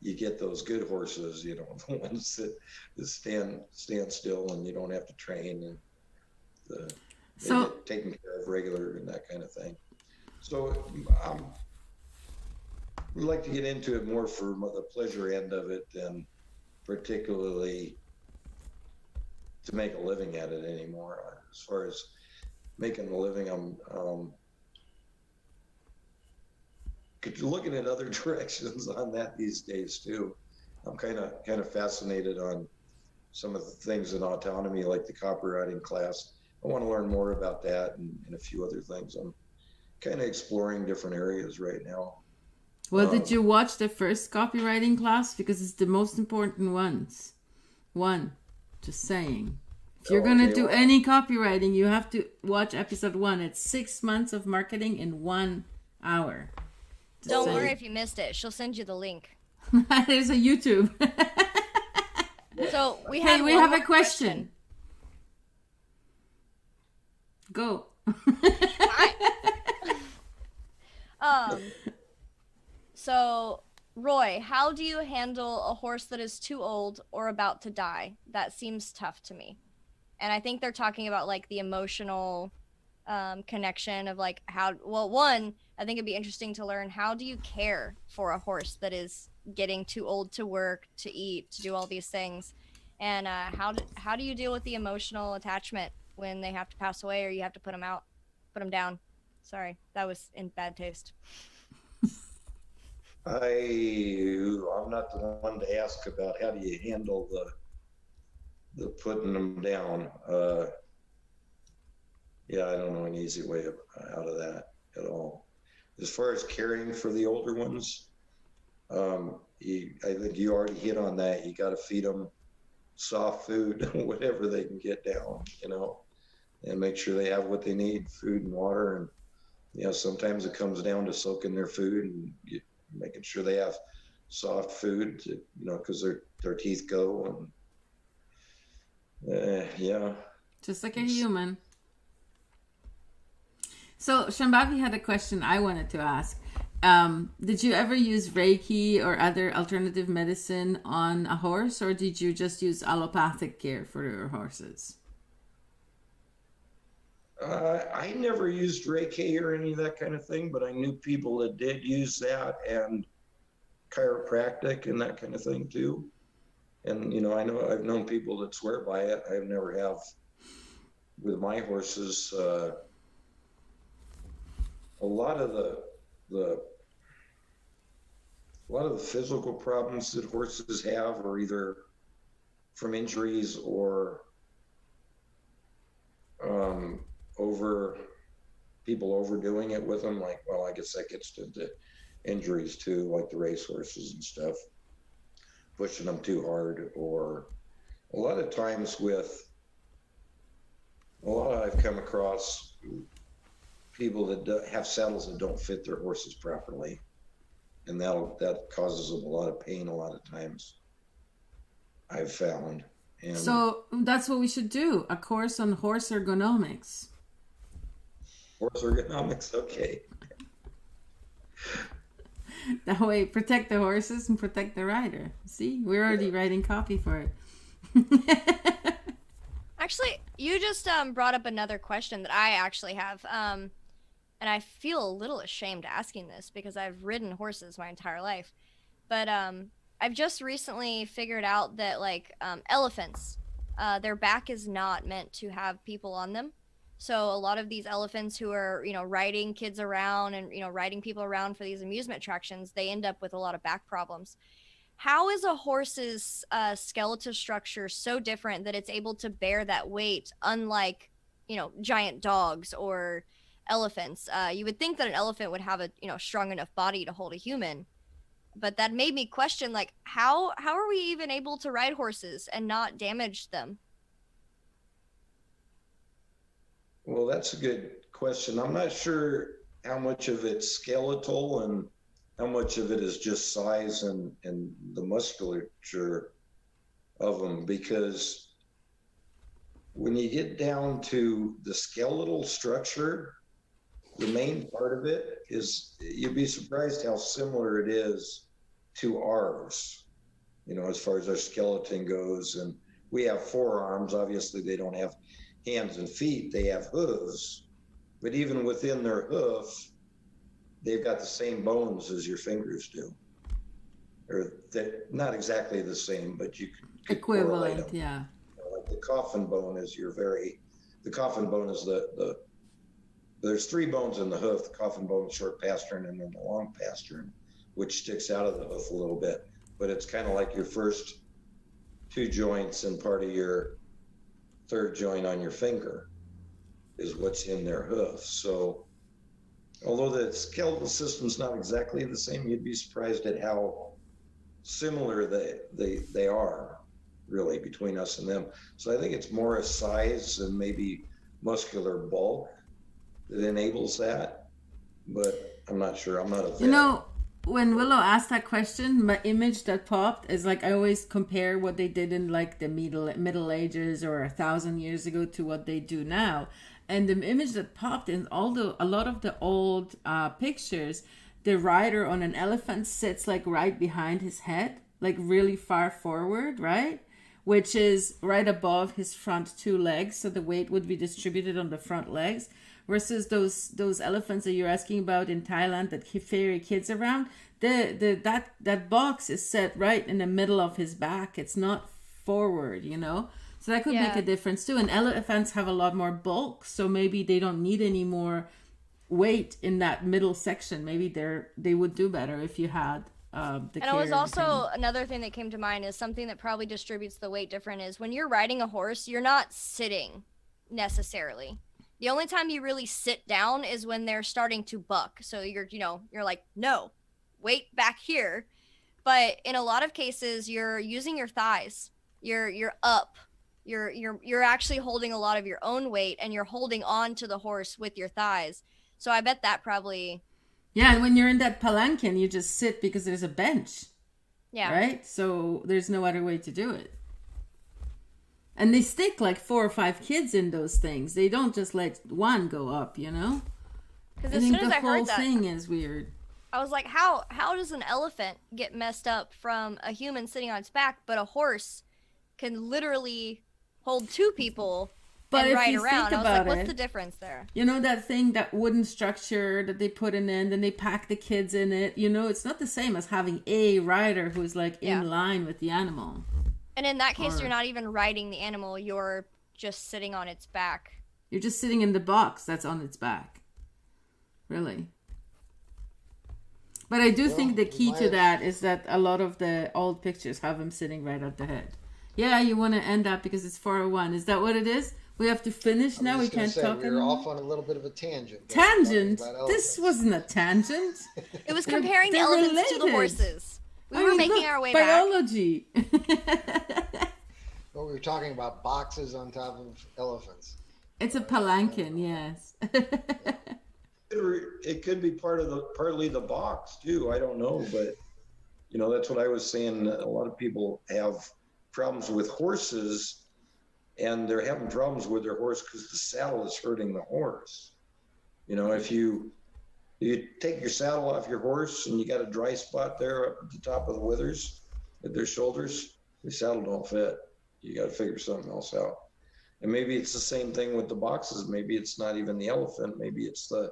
you get those good horses. The ones that stand still and you don't have to train, and they get taken care of regular and that kind of thing. So I'd like to get into it more for the pleasure end of it than particularly to make a living at it anymore. As far as making a living, I'm looking at other directions on that these days too. I'm kind of fascinated on some of the things in autonomy, like the copywriting class. I want to learn more about that and a few other things. I'm kind of exploring different areas right now. Well, did you watch the first copywriting class? Because it's the most important one. Just saying. If you're going to do any copywriting, you have to watch episode 1. It's 6 months of marketing in 1 hour. Don't worry if you missed it. She'll send you the link. There's a YouTube. So we have a question. Go. So Roy, how do you handle a horse that is too old or about to die? That seems tough to me. And I think they're talking about like the emotional connection of like one, I think it'd be interesting to learn, how do you care for a horse that is getting too old to work, to eat, to do all these things? And how do you deal with the emotional attachment when they have to pass away or you have to put them down? Sorry, that was in bad taste. I'm not the one to ask about how do you handle the putting them down. I don't know an easy way out of that at all. As far as caring for the older ones, I think you already hit on that. You got to feed them soft food, whatever they can get down, and make sure they have what they need, food and water. And, sometimes it comes down to soaking their food and making sure they have soft food, because their teeth go. And just like a human. So Shambhavi had a question I wanted to ask. Did you ever use Reiki or other alternative medicine on a horse, or did you just use allopathic care for your horses? I never used Reiki or any of that kind of thing, but I knew people that did use that, and chiropractic and that kind of thing too. And, I've known people that swear by it. I never have with my horses. A lot of the physical problems that horses have are either from injuries or people overdoing it with them. Like, well, I guess that gets to the injuries too, like the race horses and stuff, pushing them too hard, or a lot of times I've come across people that have saddles that don't fit their horses properly, and that causes them a lot of pain a lot of times, I've found. And so that's what we should do, a course on horse ergonomics. Horse ergonomics, okay. That way, protect the horses and protect the rider. See, we're already writing copy for it. Actually, you just brought up another question that I actually have. And I feel a little ashamed asking this because I've ridden horses my entire life. But I've just recently figured out that elephants, their back is not meant to have people on them. So a lot of these elephants who are, riding kids around and, riding people around for these amusement attractions, they end up with a lot of back problems. How is a horse's skeletal structure so different that it's able to bear that weight, unlike, giant dogs or elephants? You would think that an elephant would have a, strong enough body to hold a human. but that made me question, like, how are we even able to ride horses and not damage them? Well, that's a good question. I'm not sure how much of it's skeletal and how much of it is just size and the musculature of them, because when you get down to the skeletal structure, the main part of it is, you'd be surprised how similar it is to ours, you know, as far as our skeleton goes. And we have forearms. Obviously, they don't have hands and feet. They have hooves. But even within their hoof, they've got the same bones as your fingers do. Or they're not exactly the same, but you could correlate Equivalent, them. yeah. Like the coffin bone is the coffin bone is there's 3 bones in the hoof: the coffin bone, the short pastern, and then the long pastern, which sticks out of the hoof a little bit. But it's kind of like your first 2 joints and part of your 3rd joint on your finger is what's in their hoof. So although the skeletal system's not exactly the same, you'd be surprised at how similar they are, really, between us and them. So I think it's more a size and maybe muscular bulk that enables that, but I'm not sure. I'm not a vet. You know, when Willow asked that question, my image that popped is like, I always compare what they did in like the Middle Ages or 1,000 years ago to what they do now. And the image that popped in a lot of the old pictures, the rider on an elephant sits like right behind his head, like really far forward, right? Which is right above his front 2 legs. So the weight would be distributed on the front legs. Versus those elephants that you're asking about in Thailand that ferry kids around, that box is set right in the middle of his back. It's not forward, you know. So that could make a difference too. And elephants have a lot more bulk, so maybe they don't need any more weight in that middle section. Maybe they would do better if you had the. And it was also another thing that came to mind is something that probably distributes the weight different is when you're riding a horse, you're not sitting necessarily. The only time you really sit down is when they're starting to buck. So you're like, no, wait back here. But in a lot of cases, you're using your thighs. You're up. You're actually holding a lot of your own weight, and you're holding on to the horse with your thighs. So I bet that probably. Yeah, and when you're in that palanquin, you just sit because there's a bench. Yeah. Right? So there's no other way to do it. And they stick like 4 or 5 kids in those things. They don't just let one go up, you know? Because as soon as I heard that, the whole thing is weird. I was like, how does an elephant get messed up from a human sitting on its back, but a horse can literally hold 2 people and ride around? I was like, what's the difference there? You know that thing, that wooden structure that they put in, then they pack the kids in it. You know, it's not the same as having a rider who's like in line with the animal. And in that case, you're not even riding the animal. You're just sitting on its back. You're just sitting in the box that's on its back. Really. But I do think the key to that is that a lot of the old pictures have him sitting right at the head. Yeah, you want to end up because it's 4:01. Is that what it is? We have to finish now? We can't talk anymore? We're off on a little bit of a tangent. Tangent? This wasn't a tangent. It was comparing the elephants to the horses. We were making our way biology. Well, we were talking about boxes on top of elephants. It's a palanquin, yes. It could be partly the box too. I don't know, but you know, that's what I was saying. A lot of people have problems with horses, and they're having problems with their horse because the saddle is hurting the horse. You know, if you take your saddle off your horse and you got a dry spot there up at the top of the withers at their shoulders, the saddle don't fit. You got to figure something else out. And maybe it's the same thing with the boxes. Maybe it's not even the elephant. Maybe it's the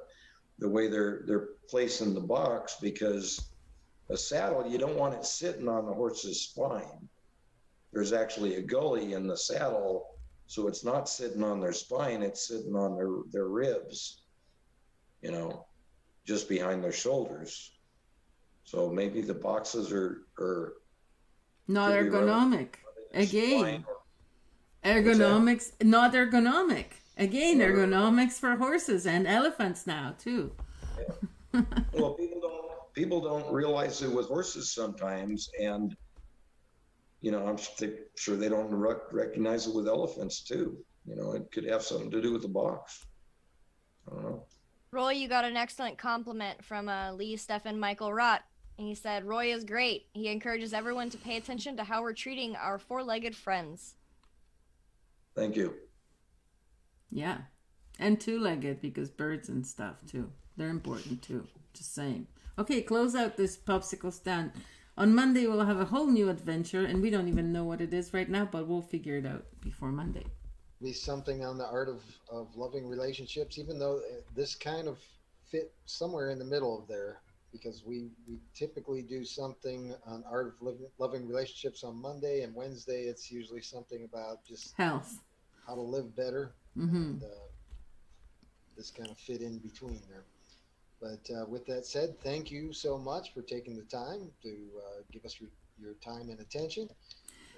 way they're placed in the box, because a saddle, you don't want it sitting on the horse's spine. There's actually a gully in the saddle, so it's not sitting on their spine. It's sitting on their ribs, you know, just behind their shoulders. So maybe the boxes are not ergonomic. Again, ergonomics, not ergonomic. Again, ergonomics for horses and elephants now too. Yeah. Well, people don't realize it with horses sometimes, and I'm sure they don't recognize it with elephants too. It could have something to do with the box. I don't know. Roy, you got an excellent compliment from Lee Stefan Michael Rott. And he said, Roy is great. He encourages everyone to pay attention to how we're treating our four-legged friends. Thank you. Yeah. And two-legged, because birds and stuff too. They're important too. Just saying. Okay, close out this popsicle stand. On Monday, we'll have a whole new adventure, and we don't even know what it is right now, but we'll figure it out before Monday. Be something on the art of loving relationships, even though this kind of fit somewhere in the middle of there, because we typically do something on art of loving relationships on Monday, and Wednesday it's usually something about just health, how to live better. And this kind of fit in between there. But with that said, thank you so much for taking the time to give us your time and attention.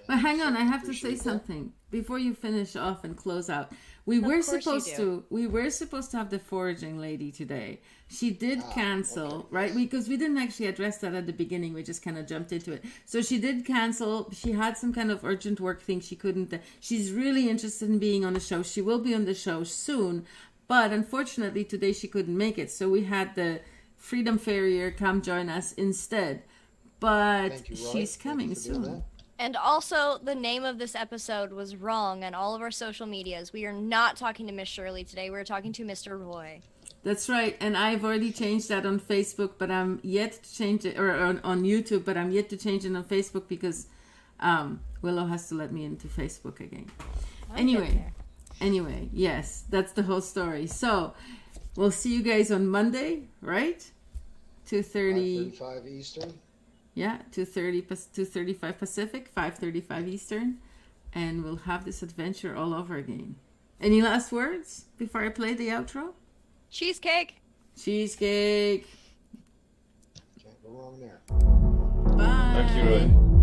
But hang on, I have to say something before you finish off and close out. We were supposed to have the foraging lady today. She did cancel, right? Because we didn't actually address that at the beginning. We just kind of jumped into it. So she did cancel. She had some kind of urgent work thing. She couldn't. She's really interested in being on the show. She will be on the show soon. But unfortunately, today she couldn't make it. So we had the Freedom Farrier come join us instead. But she's coming soon. And also, the name of this episode was wrong on all of our social medias. We are not talking to Miss Shirley today. We're talking to Mr. Roy. That's right. And I've already changed that on Facebook, but I'm yet to change it, or on YouTube, but I'm yet to change it on Facebook because Willow has to let me into Facebook again. Anyway, yes, that's the whole story. So we'll see you guys on Monday, right? 2:30. 5:35 Eastern. Yeah, 2:35 Pacific, 5:35 Eastern, and we'll have this adventure all over again. Any last words before I play the outro? Cheesecake. Cheesecake. Can't go wrong there. Bye. Thank you, Roy.